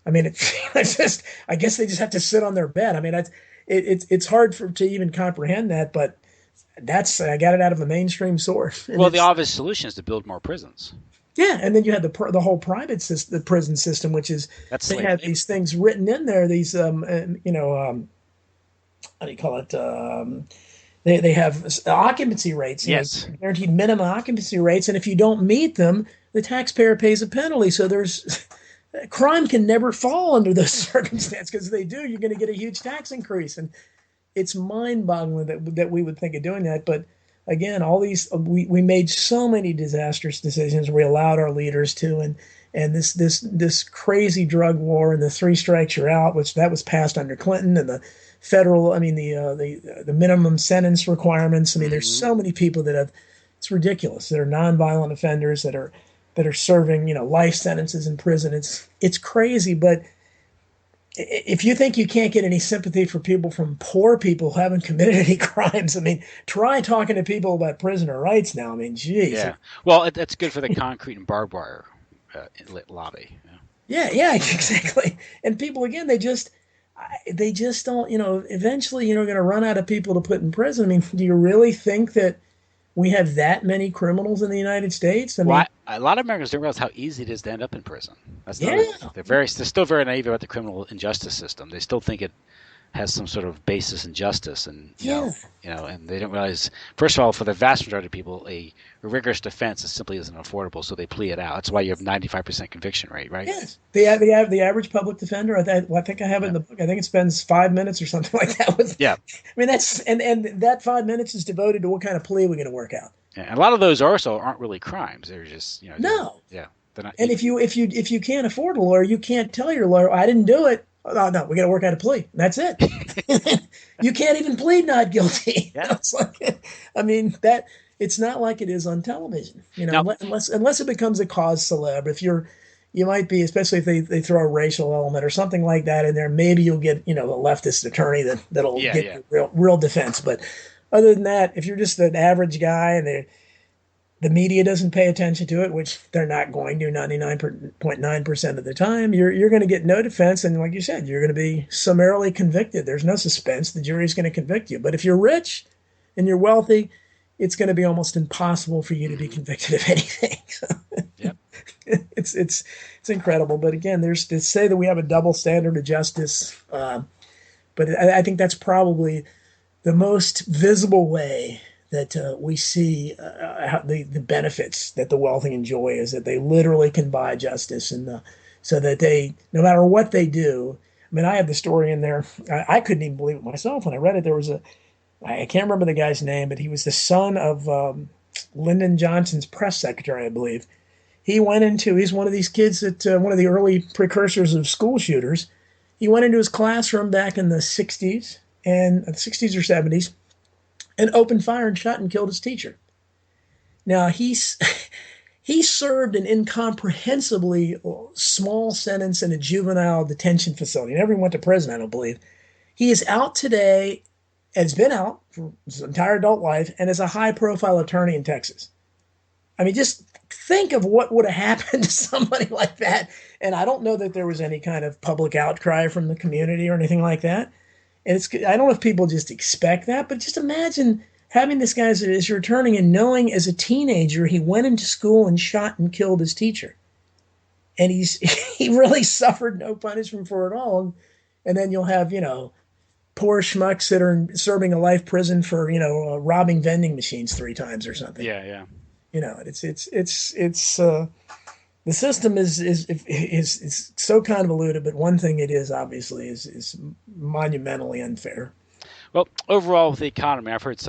I mean, it's just. I guess they just have to sit on their bed. I mean, it's hard to even comprehend that, but I got it out of a mainstream source. And Well, the obvious solution is to build more prisons. yeah, and then you had the whole private system, the prison system, which is That's they slave have labor. these things written in there. These how do you call it? They have occupancy rates, Yes. guaranteed minimum occupancy rates, and if you don't meet them, the taxpayer pays a penalty. So there's crime can never fall under those circumstances because if they do, you're going to get a huge tax increase, and it's mind-boggling that we would think of doing that. But again, all these we made so many disastrous decisions. We allowed our leaders to, and this crazy drug war and the three strikes you're out, which that was passed under Clinton, and the federal, I mean the minimum sentence requirements. I mean, there's Hmm. so many people that have. It's ridiculous. That are nonviolent offenders that are that are serving, life sentences in prison. It's crazy, but if you think you can't get any sympathy for people from poor people who haven't committed any crimes, I mean, try talking to people about prisoner rights now. I mean, geez. Yeah. Well, that's good for the concrete and barbed wire lobby. Yeah. Yeah, yeah, exactly. And people again, they just don't, eventually, going to run out of people to put in prison. I mean, do you really think that we have that many criminals in the United States? I mean, Well, a lot of Americans don't realize how easy it is to end up in prison. That's another thing. yeah, They're still very naive about the criminal injustice system. They still think it has some sort of basis in justice, and yeah. and they don't realize. First of all, for the vast majority of people, a rigorous defense simply isn't affordable, so they plea it out. That's why you have 95% conviction rate, right? Yes, the average public defender. I think I have it in Yeah. the book. I think it spends 5 minutes or something like that. Yeah. I mean, and that 5 minutes is devoted to what kind of plea we're going to work out. Yeah. And a lot of those also aren't really crimes. They're just No, yeah, they're not. and if you can't afford a lawyer, you can't tell your lawyer, I didn't do it. Oh, no, we got to work out a plea. That's it. You can't even plead not guilty. Yeah. It's like, I mean, that it's not like it is on television, Now, unless it becomes a cause celeb. If you might be, especially if they throw a racial element or something like that in there, maybe you'll get, a leftist attorney that'll get yeah. you real defense. But other than that, if you're just an average guy and the media doesn't pay attention to it, which they're not going to 99.9% of the time, you're going to get no defense. And like you said, you're going to be summarily convicted. There's no suspense. The jury's going to convict you. But if you're rich and you're wealthy, it's going to be almost impossible for you to be convicted of anything. Yep. It's incredible. But again, there's to say that we have a double standard of justice. But I think that's probably the most visible way that we see the benefits that the wealthy enjoy is that they literally can buy justice, and so that they, no matter what they do. I mean, I have the story in there. I couldn't even believe it myself when I read it. I can't remember the guy's name, but he was the son of Lyndon Johnson's press secretary, I believe. He's one of these kids that one of the early precursors of school shooters. He went into his classroom back in the 60s or 70s and opened fire and shot and killed his teacher. Now, he served an incomprehensibly small sentence in a juvenile detention facility. He never went to prison, I don't believe. He is out today, and has been out for his entire adult life, and is a high-profile attorney in Texas. I mean, just think of what would have happened to somebody like that. And I don't know that there was any kind of public outcry from the community or anything like that. And I don't know if people just expect that, but just imagine having this guy as your attorney and knowing as a teenager he went into school and shot and killed his teacher. And he really suffered no punishment for it all. And then you'll have, poor schmucks that are serving a life prison for, robbing vending machines 3 times or something. Yeah, yeah. It's the system is so convoluted, but one thing it is obviously is monumentally unfair. Well, overall with the economy, I've heard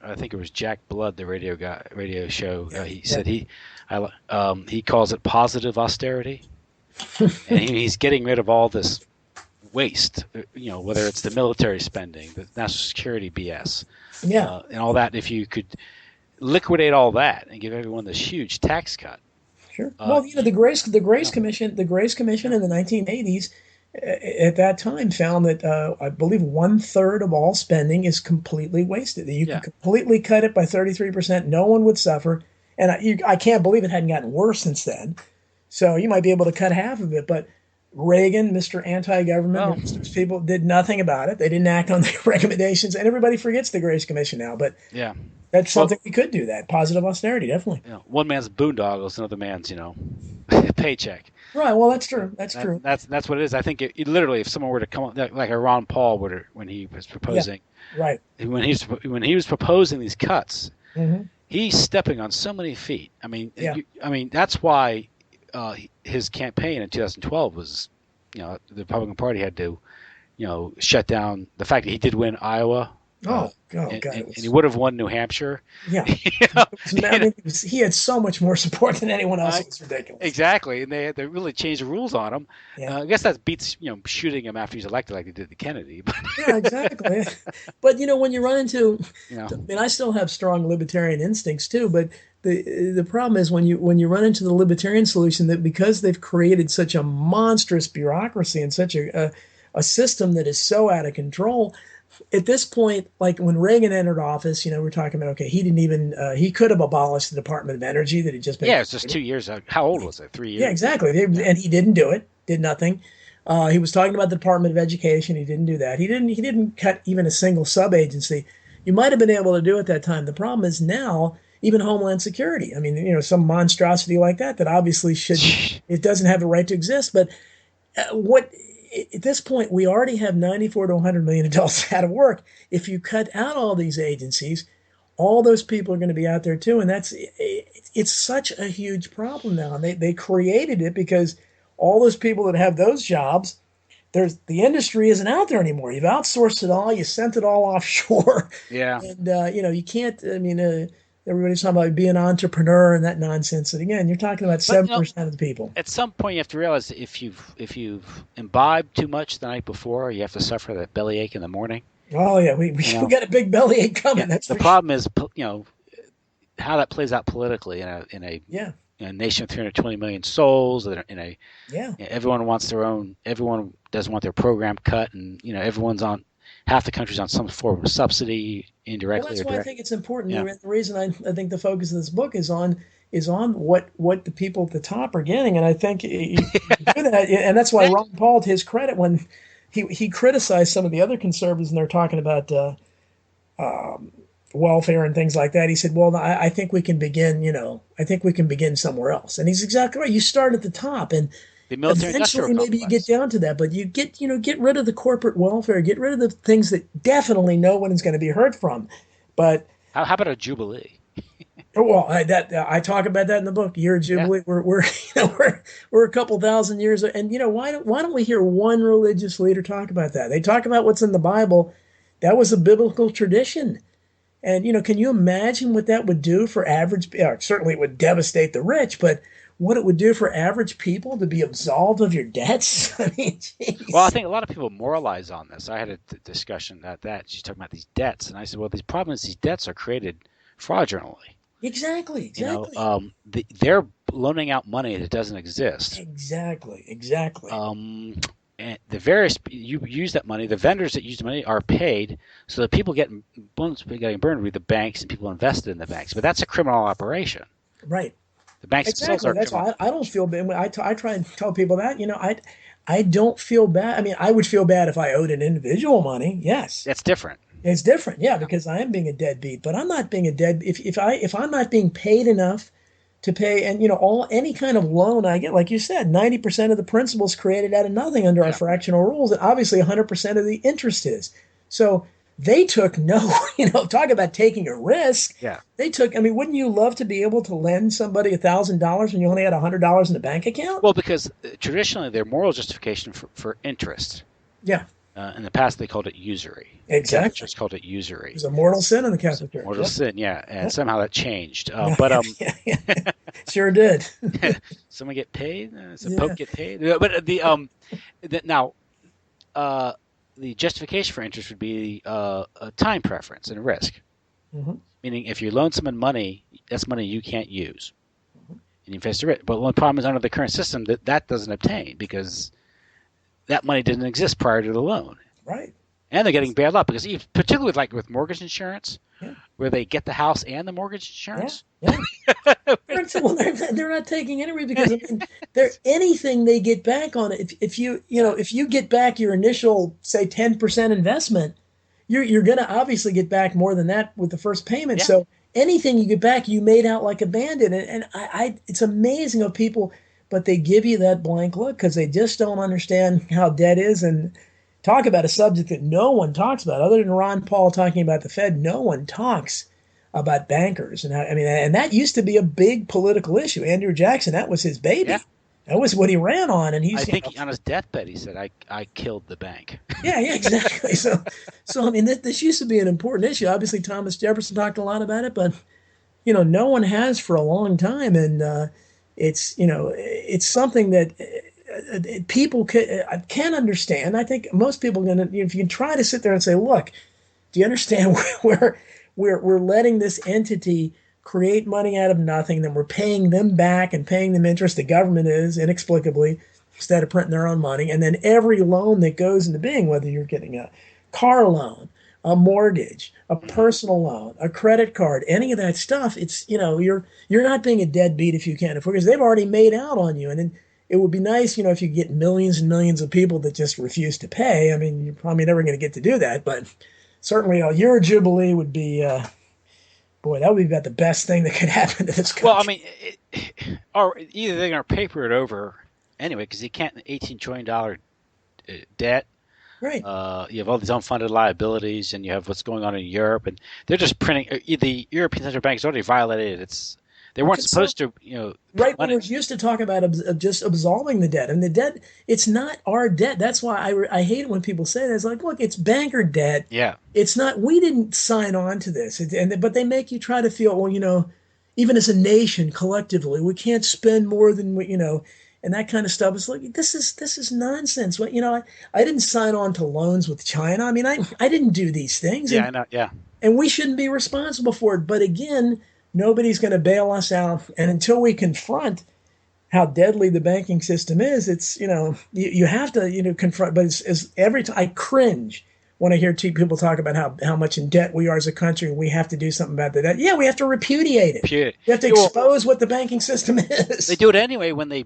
I think it was Jack Blood, the radio show. He said he calls it positive austerity, and he's getting rid of all this waste. Whether it's the military spending, the national security BS, and all that. If you could liquidate all that and give everyone this huge tax cut. Sure. Well, the Grace Commission in the 1980s at that time found that I believe 1/3 of all spending is completely wasted. You could completely cut it by 33%. No one would suffer, and I can't believe it hadn't gotten worse since then. So you might be able to cut half of it, but Reagan, Mr. Anti-Government, people did nothing about it. They didn't act on the recommendations, and everybody forgets the Grace Commission now. But yeah. That's something we could do. That positive austerity, definitely. One man's boondoggles, another man's, paycheck. Right. Well, that's true. That's true. That's what it is. I think it literally, if someone were to come up, like a Ron Paul when he was proposing, right, when he was proposing these cuts, mm-hmm. he's stepping on so many feet. I mean, that's why his campaign in 2012 was, the Republican Party had to, shut down the fact that he did win Iowa. Oh, oh and, God, and, it and he was, would have won New Hampshire. yeah. You know, I mean, he had so much more support than anyone else. uh, It was ridiculous. exactly, and they had to really change the rules on him. Yeah. I guess that beats shooting him after he's elected, like they did to Kennedy. But Yeah, exactly. But when you run into, you know, I mean, I still have strong libertarian instincts too. But the problem is when you run into the libertarian solution that because they've created such a monstrous bureaucracy and such a system that is so out of control. At this point, like when Reagan entered office, we're talking about okay, he didn't even he could have abolished the Department of Energy that had just been yeah, it's just created. 2 years. How old was it? 3 Yeah, years. exactly. Yeah. And he didn't do it. Did nothing. He was talking about the Department of Education. He didn't do that. He didn't cut even a single sub agency. You might have been able to do it that time. The problem is now even Homeland Security. I mean, some monstrosity like that obviously shouldn't. It doesn't have the right to exist. But what at this point we already have 94 to 100 million adults out of work. If you cut out all these agencies, all those people are going to be out there too, and it's such a huge problem now. And they created it because all those people that have those jobs, there's the industry isn't out there anymore. You've outsourced it all, you sent it all offshore, Yeah. and you can't. I mean, everybody's talking about being an entrepreneur and that nonsense. And again, you're talking about But 7% of the people. at some point you have to realize that if you've imbibed too much the night before, you have to suffer that bellyache in the morning. Oh yeah, we You know, got a big bellyache yeah. coming. That's The for sure. problem is, how that plays out politically Yeah, in a nation of 320 million souls. yeah. Everyone wants their own. Everyone doesn't want their program cut, and everyone's on. Half the country's on some form of subsidy, Well, indirectly that's or why I direct. think it's important. Yeah. The reason I think the focus of this book is on what the people at the top are getting, and I think you do that, and that's why Ron Paul, to his credit, when he criticized some of the other conservatives, and they're talking about welfare and things like that. He said, "Well, I think we can begin. I think we can begin somewhere else." And he's exactly right. You start at the top, and The military-industrial eventually maybe you get complex. down to that, but you get rid of the corporate welfare, get rid of the things that definitely no one is going to be hurt from. But How about a jubilee? well, I talk about that in the book. Year of Yeah. Jubilee. We're we're a couple thousand years, and why don't we hear one religious leader talk about that? They talk about what's in the Bible. That was a biblical tradition, and can you imagine what that would do for average? Certainly, it would devastate the rich, but what it would do for average people to be absolved of your debts? I mean, Well, I jeez. think a lot of people moralize on this. I had a discussion about that. She's talking about these debts, and I said, well, these problems, these debts are created fraudulently. Exactly, exactly, They're loaning out money that doesn't exist. exactly, exactly. And the various you use that money, the vendors that use the money are paid, so that people getting burned with the banks and people invested in the banks. But that's a criminal operation. Right. The banks themselves Exactly. are That's criminal. why I don't feel bad. I try and tell people that, I don't feel bad. I mean, I would feel bad if I owed an individual money. Yes. That's different. It's different. Yeah, Yeah. because I am being a deadbeat, but I'm not being a dead if I'm not being paid enough to pay and all any kind of loan I get, like you said, 90% of the principal is created out of nothing under our Yeah. fractional rules, and obviously 100% of the interest is. So they took no, talk about taking a risk. Yeah. They took, I mean, wouldn't you love to be able to lend somebody $1,000 when you only had $100 in the bank account? Well, because traditionally their moral justification for interest. Yeah, In the past, they called it usury. The Catholic exactly. Church called it It usury. was a mortal sin in the It's a Catholic Church. mortal Yep. sin, yeah, and Yep. somehow that changed. Yeah, yeah, sure did. Someone get paid. Does the Yeah. Pope get paid? But now the justification for interest would be a time preference and a risk. Hmm. Meaning, if you loan someone money, that's money you can't use, and you face the risk. But the problem is under the current system that doesn't obtain because that money didn't exist prior to the loan. Right. And they're getting bailed out because, particularly like with mortgage insurance, Yeah. where they get the house and the mortgage Yeah. insurance. Yeah. Well, they're not taking any risk because I mean, they're anything they get back on it. If you get back your initial say 10% investment, you're going to obviously get back more than that with the first payment. Yeah. So anything you get back, you made out like a bandit. And it's amazing of people, but they give you that blank look because they just don't understand how debt is. And talk about a subject that no one talks about other than Ron Paul talking about the Fed. No one talks about bankers. And I mean, and that used to be a big political issue. Andrew Jackson, that was his Yeah. baby. That was what he ran on, and I he's, think on his deathbed he said, I killed the bank. yeah, yeah, exactly. So I mean, this used to be an important issue. Obviously, Thomas Jefferson talked a lot about it, but no one has for a long time, and it's something that people can understand. I think most people are gonna, if you can try to sit there and say, look, do you understand where we're letting this entity create money out of nothing, then we're paying them back and paying them interest. The government is inexplicably, instead of printing their own money, and then every loan that goes into being, whether you're getting a car loan, a mortgage, a Hmm. personal loan, a credit card, any of that stuff, it's you're not being a deadbeat if you can't afford, because they've already made out on you. And then it would be nice, if you get millions and millions of people that just refuse to pay. I mean, you're probably never going to get to do that, but certainly a year jubilee would be, boy, that would be about the best thing that could happen to this Well, I country. mean, or either they're going to paper it over anyway because you can't $18 trillion debt. Right. You have all these unfunded liabilities, and you have what's going on in Europe, and they're just printing. The European Central Bank has already violated it. They weren't supposed to, print Right money. wingers used to talk about just absolving the debt, and the debt, it's not our debt. That's why I hate it when people say that. It's like, look, it's banker debt. Yeah, It's not. We didn't sign on to this, but they make you try to feel, well, even as a nation collectively, we can't spend more than and that kind of stuff. It's like this is nonsense. What I didn't sign on to loans with China. I mean, I didn't do these things, yeah, and I know. Yeah, and we shouldn't be responsible for it. But again, nobody's going to bail us out, and until we confront how deadly the banking system is, it's you have to confront. But it's every time I cringe when I hear people talk about how much in debt we are as a country, and we have to do something about that. Yeah, we have to repudiate it. pure. We have to Yeah, well, expose what the banking system they is. do it anyway when they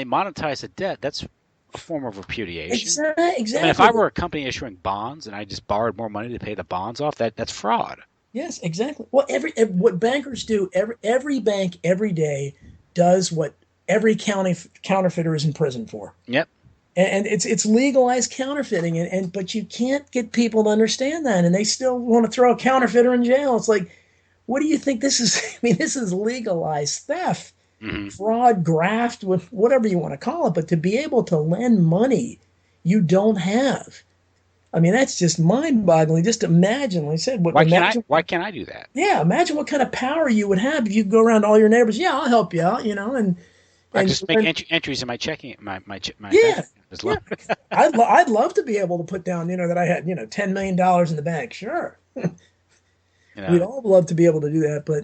monetize a debt. That's a form of repudiation. Exactly. I mean, if I Exactly. were a company issuing bonds and I just borrowed more money to pay the bonds off, that's fraud. Yes, exactly. Well, what bankers do, every bank every day does what every counterfeiter is in prison for. Yep. And it's legalized counterfeiting, and but you can't get people to understand that, and they still want to throw a counterfeiter in jail. It's like, what do you think this is? I mean, this is legalized theft, Hmm. fraud, graft, whatever you want to call it. But to be able to lend money you don't have, I mean, that's just mind-boggling. Just imagine, like I said, Why can't I? imagine, Why can't I do that? yeah, imagine what kind of power you would have if you go around to all your neighbors. Yeah, I'll help you out, I and just make entries in my checking, my bank yeah, account as yeah. long. I'd love to be able to put down, that I had, $10 million in the bank. Sure, You we'd know, all love to be able to do that, but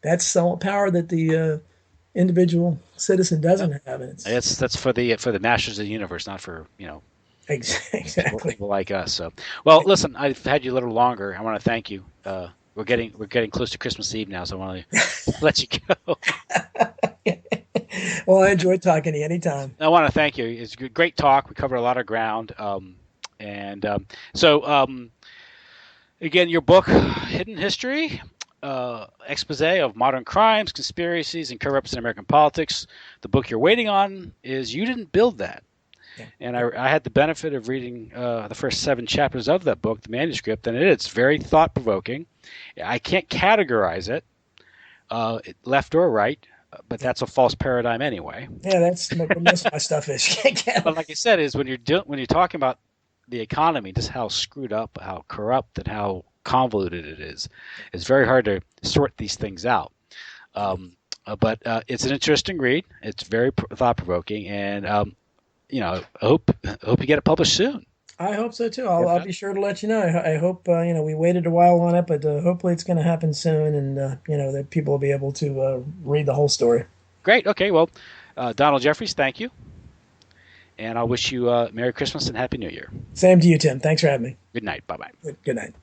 that's some power that the individual citizen yep. doesn't have, and it's That's for the masters of the universe, not for people, exactly. people like us. So, well, listen, I've had you a little longer. I want to thank you. We're getting close to Christmas Eve now, so I want to let you go. Well, I enjoyed talking to you anytime. I want to thank you. It's a great talk. We covered a lot of ground. And so again, your book, Hidden History, expose of modern crimes, conspiracies, and corruption in American politics. The book you're waiting on is You Didn't Build That. Yeah. And I had the benefit of reading the first 7 chapters of that book, the manuscript, and it's very thought provoking. I can't categorize it, left or right, but that's a false paradigm anyway. Yeah, that's what most of my stuff is. But like I said, is when you're talking about the economy, just how screwed up, how corrupt, and how convoluted it is, it's very hard to sort these things out. But it's an interesting read. It's very thought provoking, and I hope you get it published soon. I hope so too. I'll Okay. be sure to let you know. I hope we waited a while on it, but hopefully it's going to happen soon, and that people will be able to read the whole story. Great. Okay. Well, Donald Jeffries, thank you, and I wish you Merry Christmas and Happy New Year. Same to you, Tim. Thanks for having me. Good night. Bye bye. Good night.